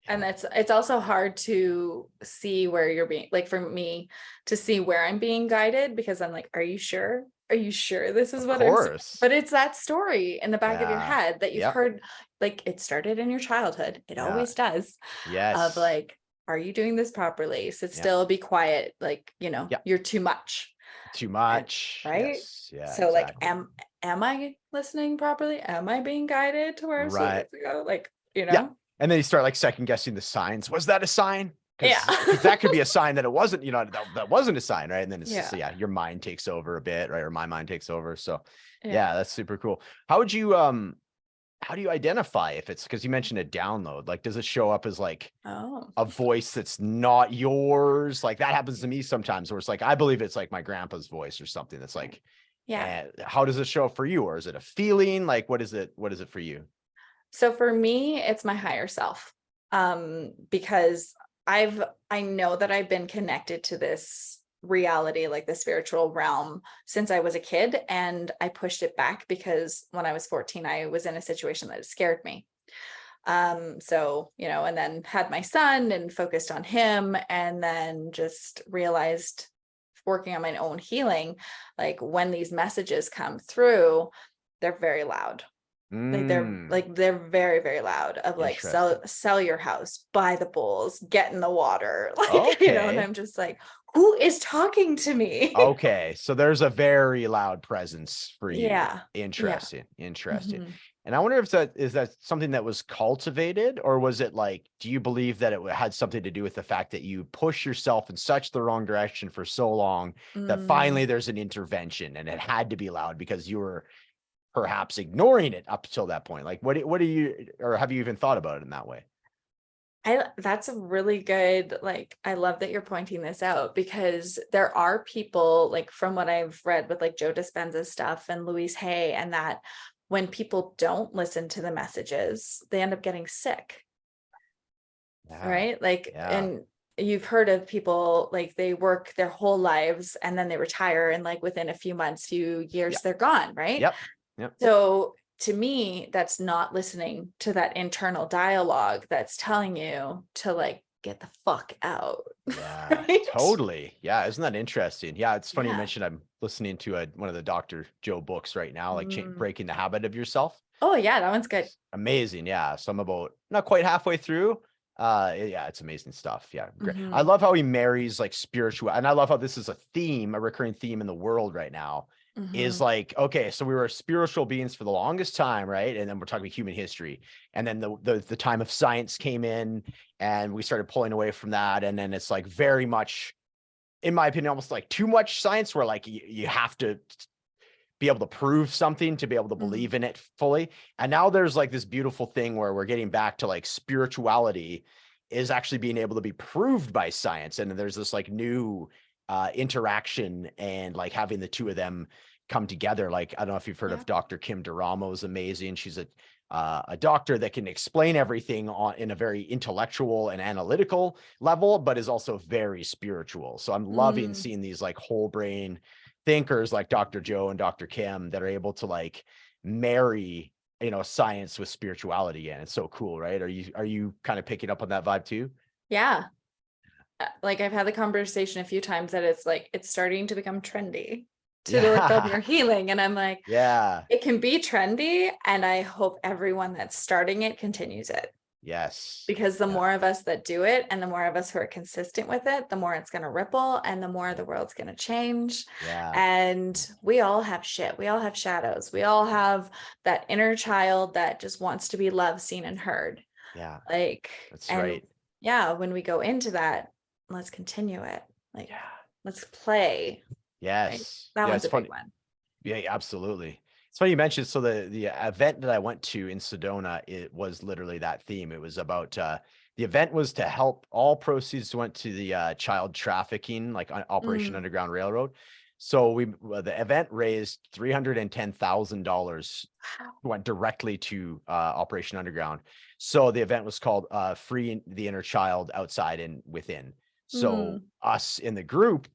And Yeah. it's also hard to see where you're being, like for me to see where I'm being guided, because I'm like, are you sure? Are you sure this is Of what I'm seeing? course. But it's that story in the back of your Yeah. head that you've Yep. heard, like it started in your childhood. It Yeah. always does. Of Yes. like, are you doing this properly? Sit Yeah. still, be quiet. Like, you know, Yeah. you're too much. Too And much. right. Yes. Yeah, So like, exactly. am I listening properly? Am I being guided to where I'm Right. supposed to go? Like, you Yeah. know? And then you start like second guessing the signs. Was that a sign? Yeah. Because that could be a sign that it wasn't, you know, that wasn't a sign, right? And then it's just, Yeah. yeah, your mind takes over a bit, right? Or my mind takes over. So Yeah. yeah, that's super cool. How do you identify if it's, because you mentioned a download, like does it show up as like Oh. a voice that's not yours? Like that happens to me sometimes, where it's like, I believe it's like my grandpa's voice or something that's Right. like, Yeah. and how does it show up for you? Or is it a feeling? Like, what is it for you? So for me, it's my higher self. Because I know that I've been connected to this reality, like the spiritual realm, since I was a kid. And I pushed it back because when I was 14, I was in a situation that scared me. So, you know, and then had my son and focused on him, and then just realized working on my own healing, like when these messages come through, they're very loud. Mm, Like they're very, very loud of like interesting. sell your house, buy the bulls, get in the water. Like, you know, and Okay. I'm just like, who is talking to me? Okay. So there's a very loud presence for you. Yeah. Yeah. Interesting. Interesting. Mhm. And I wonder if that is that something that was cultivated, or was it like, do you believe that it had something to do with the fact that you push yourself in such the wrong direction for so long that Mm. finally there's an intervention and it had to be loud because you were perhaps ignoring it up till that point? Like, what do you, or have you even thought about it in that way? That's a really good, like, I love that you're pointing this out, because there are people, like from what I've read with like Joe Dispenza's stuff and Louise Hay, and that when people don't listen to the messages, they end up getting sick, Yeah. right? Like, Yeah. and you've heard of people like they work their whole lives and then they retire, and like within a few months, few Yeah. years, they're gone, right? Yep. Yep. So to me, that's not listening to that internal dialogue that's telling you to like get the fuck out. Yeah, Right? totally. Yeah, isn't that interesting? Yeah, it's funny you Yeah. mentioned I'm listening to one of the Dr. Joe books right now, like Mm. Breaking the Habit of Yourself. Oh yeah, that one's good. It's amazing. Yeah, so I'm about not quite halfway through. Yeah, it's amazing stuff. Yeah, great. I Hmm. love how he marries like spiritual, and I love how this is a theme, a recurring theme in the world right now. Is Hmm. like, okay, so we were spiritual beings for the longest time, right? And then we're talking about human history, and then the time of science came in, and we started pulling away from that, and then it's like very much, in my opinion, almost like too much science, where like you have to be able to prove something to be able to Hmm. believe in it fully. And now there's like this beautiful thing where we're getting back to like spirituality is actually being able to be proved by science. And there's this like new interaction, and like having the two of them come together. Like, I don't know if you've heard Yeah. of Dr. Kim Duramo. Is amazing. She's a doctor that can explain everything in a very intellectual and analytical level, but is also very spiritual. So I'm loving Mm. seeing these like whole brain thinkers like Dr. Joe and Dr. Kim that are able to like marry, you know, science with spirituality. And it's so cool, right? Are you kind of picking up on that vibe too? Yeah. Like I've had the conversation a few times that it's like it's starting to become trendy to like build Yeah. your healing. And I'm like, Yeah. it can be trendy. And I hope everyone that's starting it continues it. Yes. Because the Yeah. more of us that do it and the more of us who are consistent with it, the more it's going to ripple and the more Yeah. the world's going to change. Yeah. And we all have shit. We all have shadows. We all have that inner child that just wants to be loved, seen, and heard. Yeah. Like, That's and right. yeah, when we go into that, let's continue it. Like, Yeah. let's play. Right? Yes. That Yeah, one's it's a big funny. one. Yeah, absolutely. It's funny you mentioned, so the event that I went to in Sedona, it was literally that theme. It was about the event was to help, all proceeds went to the child trafficking, like Operation Mm, Underground Railroad. So the event raised $310,000, wow. went directly to Operation Underground. So the event was called Free the Inner Child Outside and Within. So Mm, us in the group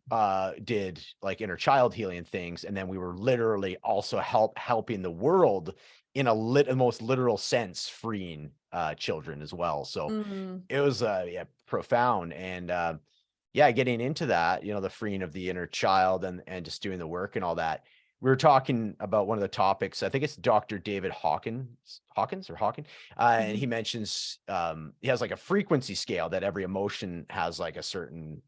did like inner child healing things, and then we were literally also helping the world in a most literal sense, freeing children as well. So mm, it was yeah, profound. And yeah, getting into that, the freeing of the inner child and just doing the work and all that. We were talking about one of the topics. I think it's Dr. David Hawkins, and mhm, he mentions he has like a frequency scale that every emotion has like a certain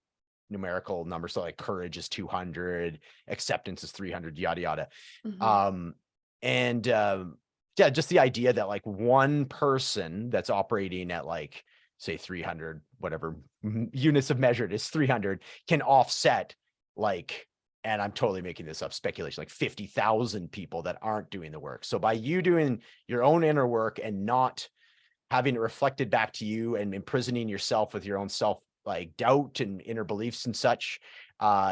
numerical number. So like courage is 200, acceptance is 300, yada yada. mhm, Um, and yeah, just the idea that like one person that's operating at like say 300, whatever units of measured is 300, can offset like, and I'm totally making this up, speculation, like 50,000 people that aren't doing the work. So by you doing your own inner work and not having it reflected back to you and imprisoning yourself with your own self like doubt and inner beliefs and such,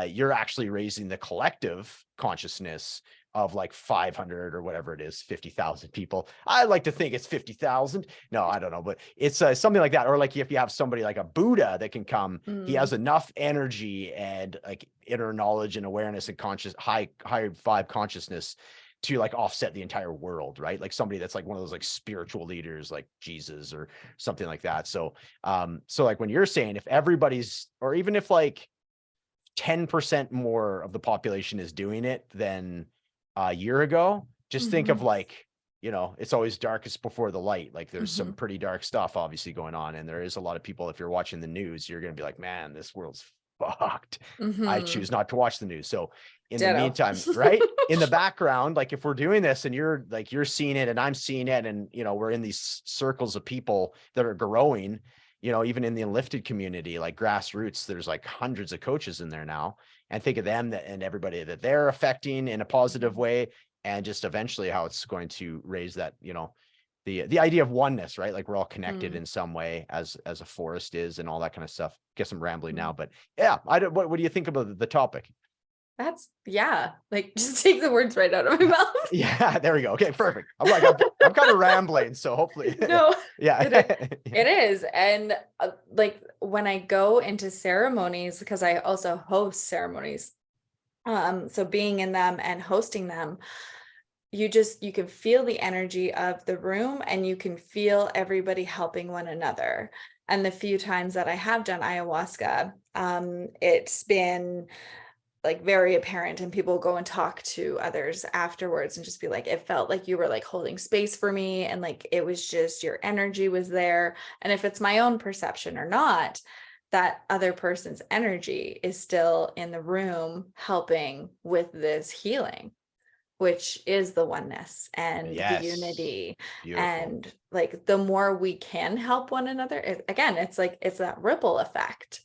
you're actually raising the collective consciousness of like 500 or whatever it is, 50,000 people. I like to think it's 50,000. No, I don't know, but it's something like that. Or like if you have somebody like a Buddha that can come, he mm, has enough energy and like inner knowledge and awareness and high five consciousness to like offset the entire world, right? Like somebody that's like one of those like spiritual leaders like Jesus or something like that. So so like when you're saying if everybody's, or even if like 10% more of the population is doing it than a year ago, just think of mhm, like, it's always darkest before the light. Like there's some mhm, pretty dark stuff obviously going on. And there is a lot of people, if you're watching the news, you're going to be like, man, this world's fucked. I mhm. choose not to watch the news. So in the Ditto. meantime, right, in the background, like if we're doing this and you're seeing it and I'm seeing it, and we're in these circles of people that are growing, even in the enlifted community, like grassroots, there's like hundreds of coaches in there now, and think of them and everybody that they're affecting in a positive Mhm, way, and just eventually how it's going to raise that, the idea of oneness, right? Like we're all connected mm, in some way as a forest is and all that kind of stuff. Guess I'm rambling now, mm. but yeah, I don't, what do you think about the topic? That's yeah, like just take the words right out of my mouth. Yeah, there we go. Okay, perfect. I'm like, I'm kind of rambling, so hopefully, No, yeah. it it is. And like when I go into ceremonies, because I also host ceremonies, so being in them and hosting them, you can feel the energy of the room and you can feel everybody helping one another. And the few times that I have done ayahuasca, it's been like very apparent, and people go and talk to others afterwards and just be like, it felt like you were like holding space for me, and like it was just your energy was there. And if it's my own perception or not, that other person's energy is still in the room helping with this healing, which is the oneness and the Yes, unity. beautiful. And like the more we can help one another, again, it's like it's that ripple effect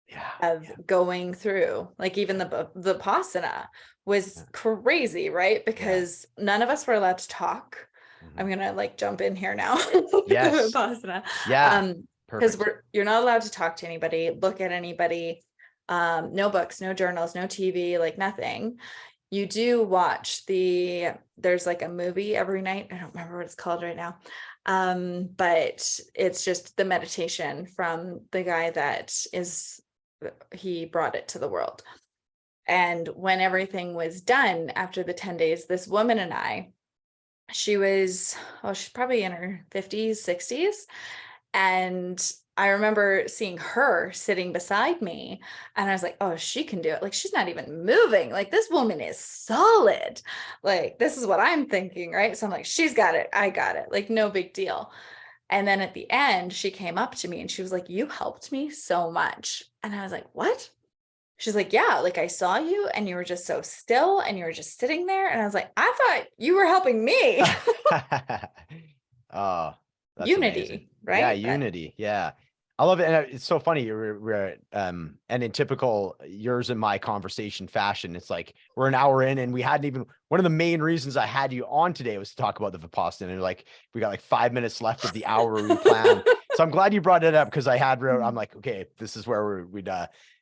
Yeah, of yeah, going through. Like even yeah, the Vipassana was yeah, crazy, right? yeah. Because none of us were allowed to talk. I'm Mhm. gonna like jump in here now with the Yes, Vipassana. yeah, Um, because perfect. you're not allowed to talk to anybody, look at anybody, no books, no journals, no TV, like nothing. You do watch there's like a movie every night. I don't remember what it's called right now. But it's just the meditation from the guy that is he brought it to the world. And when everything was done after the 10 days, this woman and I, she was, oh, she's probably in her 50s, 60s. And I remember seeing her sitting beside me, and I was like, oh, she can do it. Like, she's not even moving. Like, this woman is solid. Like, this is what I'm thinking, right? So I'm like, she's got it. I got it. Like, no big deal. And then at the end, she came up to me and she was like, you helped me so much. And I was like, what? She's like, yeah, like I saw you and you were just so still and you were just sitting there. And I was like, I thought you were helping me. Oh, that's amazing. Unity, Yeah, right? But unity. Yeah. I love it. And it's so funny. And in typical yours and my conversation fashion, it's like we're an hour in and we hadn't even, one of the main reasons I had you on today was to talk about the Vipassana. And like, we got like 5 minutes left of the hour we planned. So I'm glad you brought it up because I'm like, okay, this is where we'd,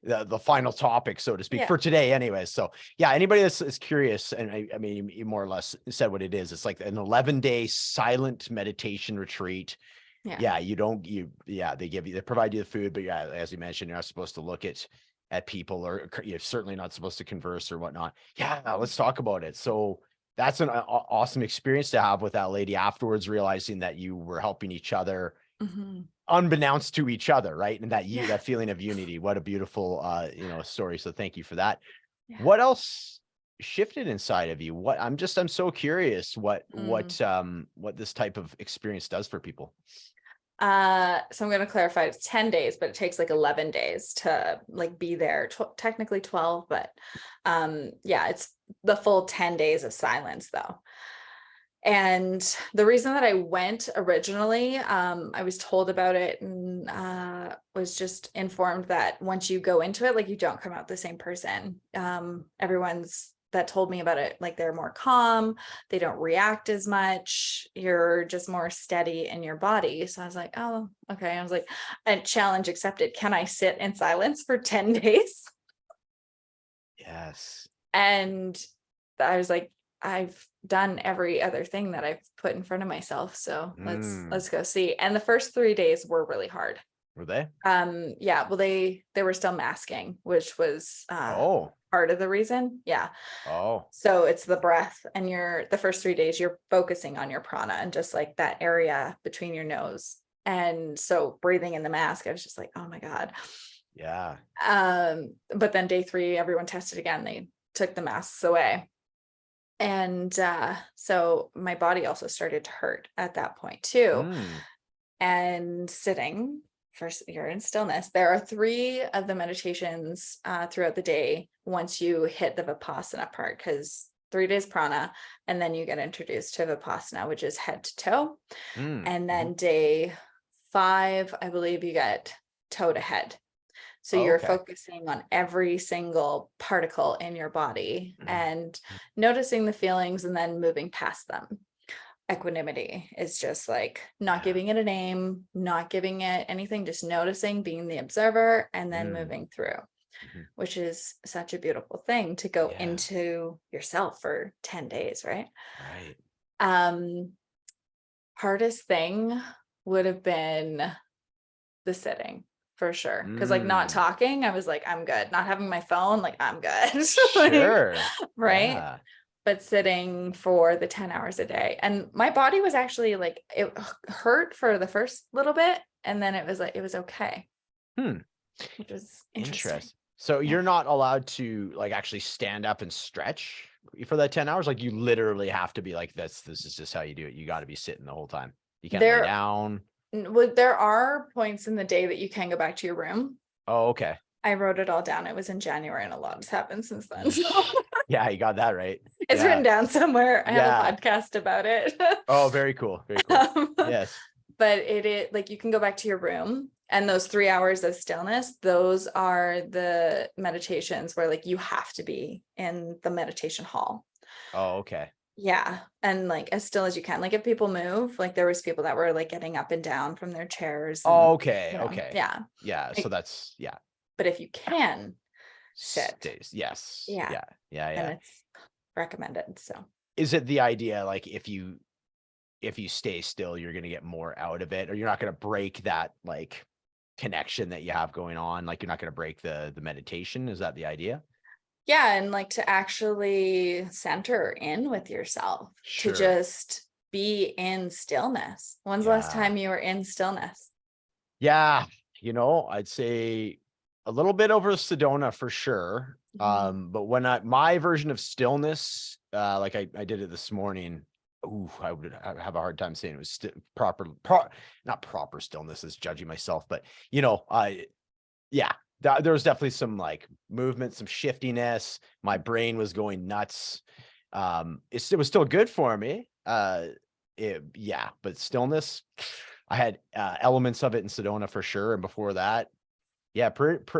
the final topic, so to speak, for today anyways. So yeah, anybody that's is curious, and I mean, you more or less said what it is. It's like an 11-day silent meditation retreat. Yeah, they provide you the food, but yeah, as you mentioned, you're not supposed to look at people, or you're certainly not supposed to converse or whatnot. Yeah, let's talk about it. So that's an awesome experience to have with that lady afterwards, realizing that you were helping each other unbeknownst to each other, right? And that feeling of unity. What a beautiful story. So thank you for that. What else shifted inside of you? I'm so curious what this type of experience does for people. So I'm going to clarify, it's 10 days, but it takes like 11 days to like be there, technically 12, but it's the full 10 days of silence though. And the reason that I went originally, I was told about it and was just informed that once you go into it, like you don't come out the same person. Everyone's that told me about it, like they're more calm, they don't react as much, you're just more steady in your body. So I was like, oh, okay. I was like, a challenge accepted. Can I sit in silence for 10 days? Yes. And I was like, I've done every other thing that I've put in front of myself. So let's go see. And the first 3 days were really hard. Were they? Yeah. Well, they were still masking, which was part of the reason. Yeah. Oh. So it's the breath, and the first 3 days you're focusing on your prana and just like that area between your nose. And so breathing in the mask, I was just like, oh my God. Yeah. But then day 3, everyone tested again. They took the masks away. And so my body also started to hurt at that point too. And sitting, first you're in stillness. There are 3 of the meditations throughout the day once you hit the Vipassana part, because 3 days prana, and then you get introduced to Vipassana, which is head to toe. And then day 5, I believe you get toe to head. So you're focusing on every single particle in your body and noticing the feelings and then moving past them. Equanimity is just like not giving it a name, not giving it anything, just noticing, being the observer, and then moving through, which is such a beautiful thing to go into yourself for 10 days, right? Right. Hardest thing would have been the sitting. For sure. Because like not talking, I was like, I'm good. Not having my phone, like I'm good. Sure. Right. Yeah. But sitting for the 10 hours a day. And my body was actually like, it hurt for the first little bit. And then it was like, it was okay. Which was interesting. So you're not allowed to like actually stand up and stretch for that 10 hours? Like you literally have to be like, this is just how you do it. You got to be sitting the whole time. You can't lay down. Well, there are points in the day that you can go back to your room. Oh, okay. I wrote it all down. It was in January and a lot has happened since then. So. Yeah, you got that right. It's written down somewhere. I have a podcast about it. Oh, very cool. Very cool. Yes. But it is like you can go back to your room, and those 3 hours of stillness, those are the meditations where like you have to be in the meditation hall. Oh, okay. Yeah. And like as still as you can. Like if people move, like there was people that were like getting up and down from their chairs. And, okay. Okay. Yeah. Like, so that's but if you can sit. Yes. Yeah. And it's recommended. So is it the idea like if you stay still, you're gonna get more out of it, or you're not gonna break that like connection that you have going on? Like you're not gonna break the meditation? Is that the idea? Yeah, and like to actually center in with yourself, to just be in stillness. When's the last time you were in stillness? Yeah, I'd say a little bit over Sedona for sure. But when my version of stillness, like I did it this morning. I would have a hard time saying it was not proper stillness as judging myself, but there was definitely some like movement, some shiftiness. My brain was going nuts. It was still good for me. But stillness, I had elements of it in Sedona for sure. And before that, yeah,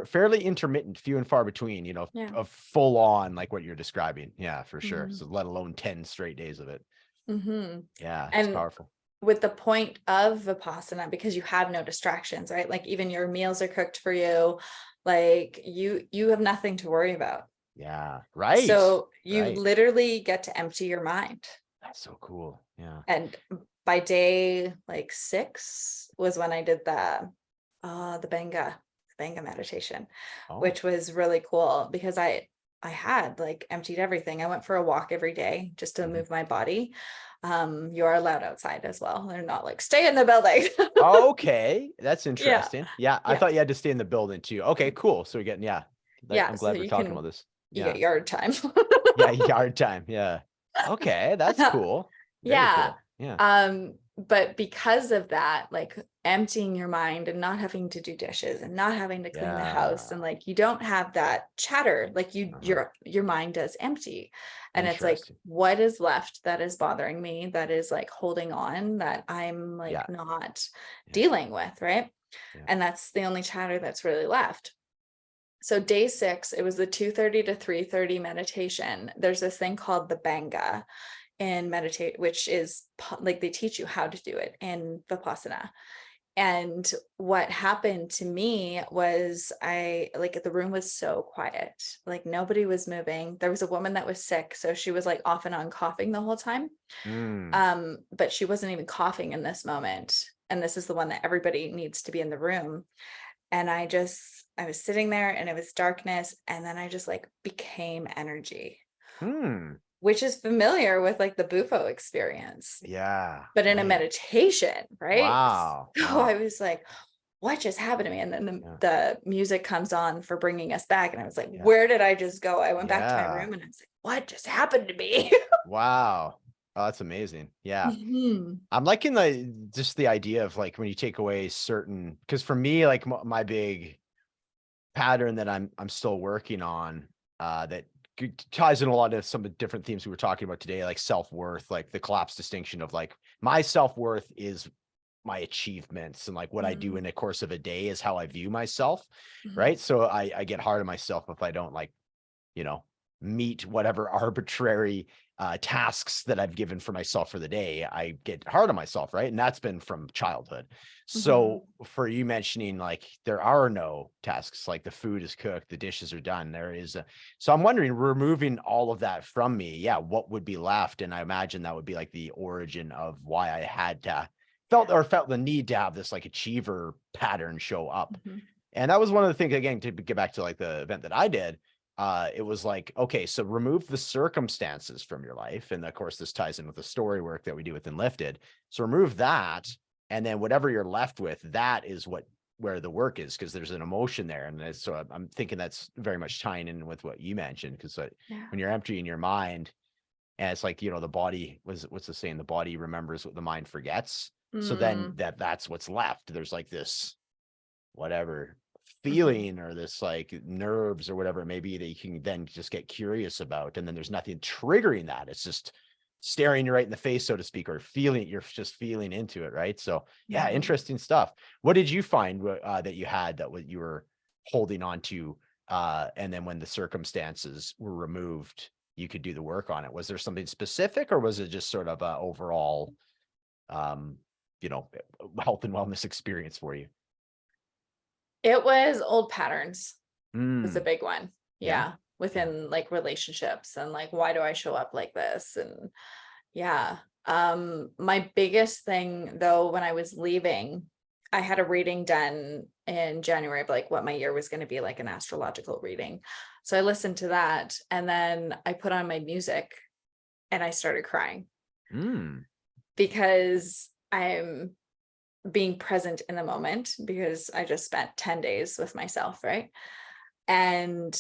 fairly intermittent, few and far between, you know, Yeah. of full on like what you're describing. Yeah, for sure. Mhm. So let alone 10 straight days of it. Mhm. Yeah, it's And powerful. with the point of Vipassana, because you have no distractions, right? Like even your meals are cooked for you, like you have nothing to worry about. Yeah, right. So you Right. literally get to empty your mind. That's so cool. Yeah. And by day like 6 was when I did the Benga meditation, Oh. which was really cool because I had like emptied everything. I went for a walk every day just to Mhm. move my body. You are allowed outside as well. They're not like stay in the building. Okay, that's Yeah. interesting. Yeah, I Yeah. thought you had to stay in the building too. Okay, cool. So we're getting, yeah. Yeah. I'm So glad we're you talking can about this. you Yeah. get yard time. Yeah, yard time. Yeah. Okay, that's cool. Very Yeah. cool. Yeah. But because of that, like emptying your mind and not having to do dishes and not having to clean the house, Yeah. and like you don't have that chatter, like Uh-huh. your mind does empty. And it's like, Interesting. what is left that is bothering me, that is like holding on, that I'm Yeah. like not Yeah. dealing with, right? Yeah. And that's the only chatter that's really left. So day 6, it was the 2:30 to 3:30 meditation. There's this thing called the Banga in meditate, which is like they teach you how to do it in Vipassana. And what happened to me was I like the room was so quiet, like nobody was moving. There was a woman that was sick, so she was like off and on coughing the whole time. Mm. But she wasn't even coughing in this moment. And this is the one that everybody needs to be in the room. And I was sitting there and it was darkness. And then I just like became energy, Hmm. which is familiar with like the Bufo experience, Yeah. but in a Right. meditation, right? Wow. So I Wow. was like, what just happened to me? And then Yeah. the music comes on for bringing us back. And I was like, Yeah. where did I just go? I went back to my Yeah. room and I was like, what just happened to me? Wow. Oh, that's amazing. Yeah. Mhm. I'm liking just the idea of like when you take away certain, because for me, like my big pattern that I'm still working on, that ties in a lot of some of the different themes we were talking about today, like self-worth, like the collapse distinction of like my self-worth is my achievements and like what I do in the course of a day is how I view myself. Mhm. Right. So I get hard on myself if I don't like, you know, meet whatever arbitrary tasks that I've given for myself for the day. I get hard on myself, right? And that's been from childhood. Mhm. So for you mentioning like there are no tasks, like the food is cooked, the dishes are done. There is so I'm wondering, removing all of that from me, yeah, what would be left? And I imagine that would be like the origin of why I had to felt the need to have this like achiever pattern show up. Mhm. And that was one of the things, again, to get back to like the event that I did. It was like, okay, so remove the circumstances from your life. And of course, this ties in with the story work that we do within Lifted. So remove that. And then whatever you're left with, that is where the work is, because there's an emotion there. And so I'm thinking that's very much tying in with what you mentioned, because Yeah. when you're emptying your mind, and it's like, you know, the body what's the saying? The body remembers what the mind forgets. So then Mm. that's what's left. There's like this whatever Mhm. feeling or this like nerves or whatever it may be that you can then just get curious about. And then there's nothing triggering that. It's just staring you right in the face, so to speak, or feeling, you're just feeling into it. Right. So yeah, Mhm. interesting stuff. What did you find that you had that what you were holding on to? And then when the circumstances were removed, you could do the work on it. Was there something specific or was it just sort of a overall, um, you know, health and wellness experience for you? It was old patterns was a Mm, big one. yeah. Yeah. Yeah. Within like relationships and like, why do I show up like this? And yeah. My biggest thing though, when I was leaving, I had a reading done in January of like what my year was going to be, like an astrological reading. So I listened to that and then I put on my music and I started crying Mm. because I'm being present in the moment because I just spent 10 days with myself, right? And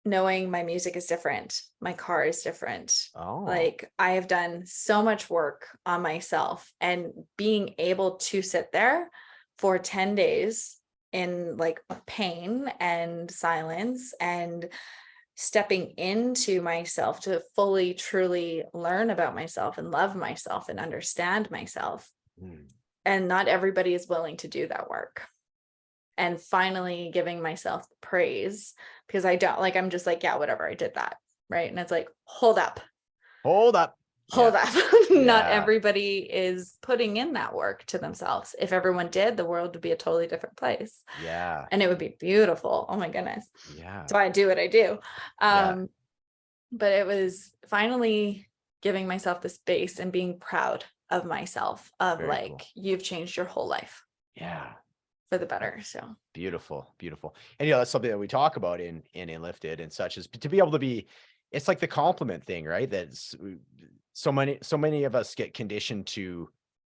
knowing my music is different, my car is different. Oh. Like I have done so much work on myself and being able to sit there for 10 days in like pain and silence and stepping into myself to fully truly learn about myself and love myself and understand myself Mm. And not everybody is willing to do that work. And finally giving myself praise, because I don't like, I'm just like, yeah, whatever, I did that. Right. And it's like, hold up. Hold up. Hold up. Not Yeah. everybody is putting in that work to themselves. If everyone did, the world would be a totally different place. Yeah. And it would be beautiful. Oh my goodness. Yeah. So I do what I do. Yeah. But it was finally giving myself the space and being proud of myself, of Very like, cool. you've changed your whole life Yeah. for the better. So Beautiful. Beautiful. And that's something that we talk about in Lifted and such, is to be able to be, it's like the compliment thing, right? That's so many of us get conditioned to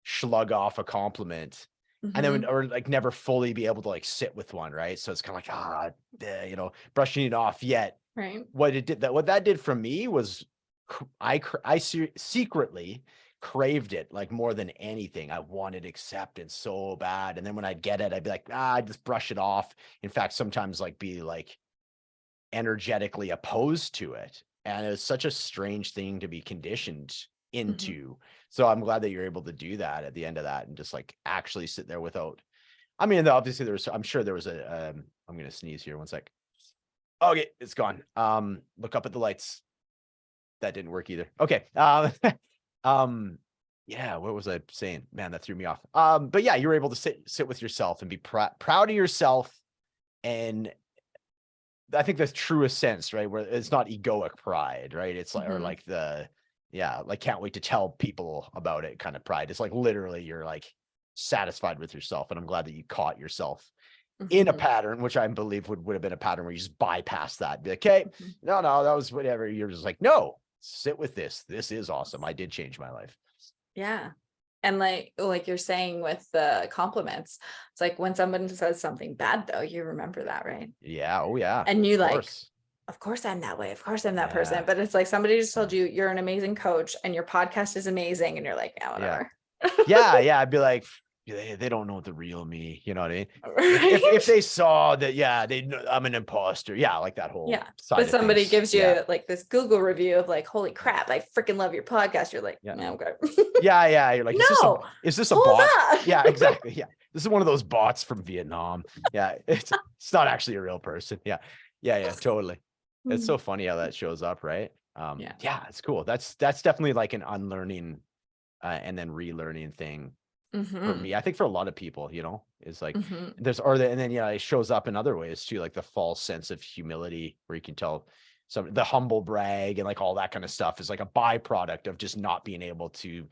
shlug off a compliment and then, or like never fully be able to like sit with one, right? So it's kind of like, brushing it off. Yet right. what that did for me was I secretly craved it like more than anything. I wanted acceptance so bad. And then when I'd get it, I'd be like, I'd just brush it off. In fact, sometimes like be like energetically opposed to it. And it was such a strange thing to be conditioned into. So I'm glad that you're able to do that at the end of that and just like actually sit there without, I mean, obviously I'm sure there was I'm going to sneeze here. One sec. Okay. It's gone. Look up at the lights. That didn't work either. Okay. Yeah, what was I saying? Man, that threw me off. But yeah, you're able to sit with yourself and be proud of yourself. And I think that's truest sense, right? Where it's not egoic pride, right? It's like, or like like can't wait to tell people about it kind of pride. It's like literally you're like satisfied with yourself. And I'm glad that you caught yourself in a pattern, which I believe would have been a pattern where you just bypass that. Be like, okay, no, that was whatever. You're just like, no, sit with this. This is awesome. I did change my life. Yeah. And like you're saying with the compliments, it's like when someone says something bad, though, you remember that, right? Yeah. Oh yeah. And you like, course. of course I'm that way. Of course I'm that Yeah. person. But it's like somebody just told you you're an amazing coach and your podcast is amazing. And you're like, yeah, whatever. Yeah. I'd be like, they don't know the real me. You know what I mean? Right? If they saw that, they know I'm an imposter. Yeah. Like that whole side But of somebody things. gives you like this Google review of like, holy crap, I freaking love your podcast. You're like, Yeah. Okay. Yeah. You're like, no, is this a hold bot? up. Yeah, exactly. Yeah. This is one of those bots from Vietnam. Yeah. It's not actually a real person. Yeah. Totally. It's so funny how that shows up, right? Yeah, it's cool. That's definitely like an unlearning and then relearning thing for me. I think for a lot of people, is like and then it shows up in other ways too, like the false sense of humility where you can tell the humble brag and like all that kind of stuff is like a byproduct of just not being able to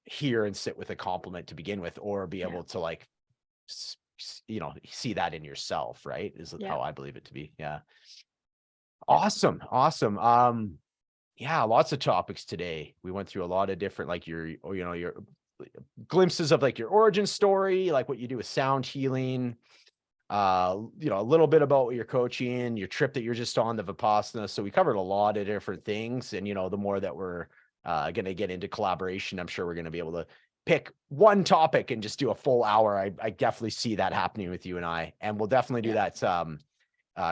hear and sit with a compliment to begin with, or be able to like see that in yourself, right? Is how I believe it to be. Yeah. Awesome. Yeah, lots of topics today. We went through a lot of different, like your glimpses of like your origin story, like what you do with sound healing, a little bit about what you're coaching, your trip that you're just on, the Vipassana. So we covered a lot of different things. And, the more that we're going to get into collaboration, I'm sure we're going to be able to pick one topic and just do a full hour. I definitely see that happening with you and I, and we'll definitely do that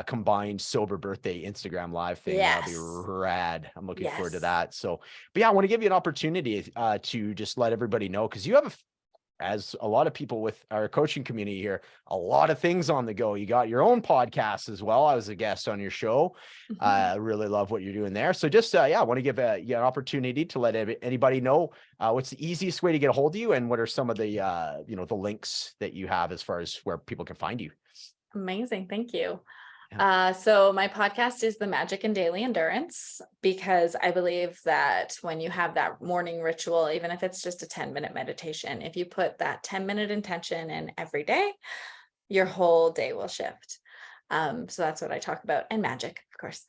combined sober birthday Instagram live thing. That'll be rad. I'm looking forward to that. So, but yeah, I want to give you an opportunity to just let everybody know, because you have as a lot of people with our coaching community here, a lot of things on the go. You got your own podcast as well. I was a guest on your show. I really love what you're doing there. So just, I want to give you an opportunity to let anybody know what's the easiest way to get a hold of you, and what are some of the, the links that you have as far as where people can find you. Amazing. Thank you. So my podcast is The Magic in Daily Endurance, because I believe that when you have that morning ritual, even if it's just a 10-minute meditation, if you put that 10-minute intention in every day, your whole day will shift. So that's what I talk about, and magic, of course.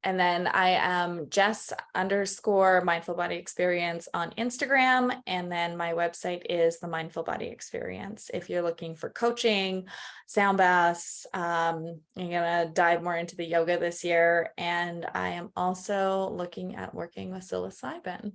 And then I am JESS _ Mindful Body Experience on Instagram. And then my website is the Mindful Body Experience. If you're looking for coaching, sound baths, I'm going to dive more into the yoga this year. And I am also looking at working with psilocybin.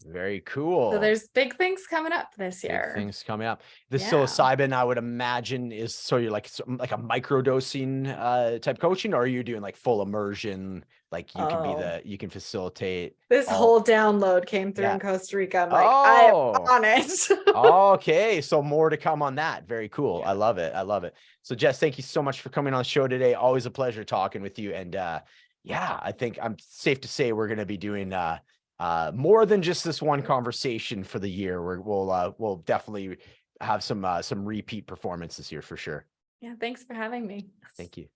Very So cool. there's big things coming up this Big year. things coming up. The Yeah. psilocybin, I would imagine, is so you're like like a microdosing type coaching, or are you doing like full immersion? Like you can be Oh, you can facilitate this all. whole download came through Yeah. in Costa Rica. I'm like, I am Oh, on it. okay. So more to come on that. Very cool. Yeah. I love it. I love it. So Jess, thank you so much for coming on the show today. Always a pleasure talking with you. And yeah, I think I'm safe to say we're going to be doing more than just this one conversation for the year. We'll definitely have some repeat performances here for sure. Yeah. Thanks for having me. Thank you.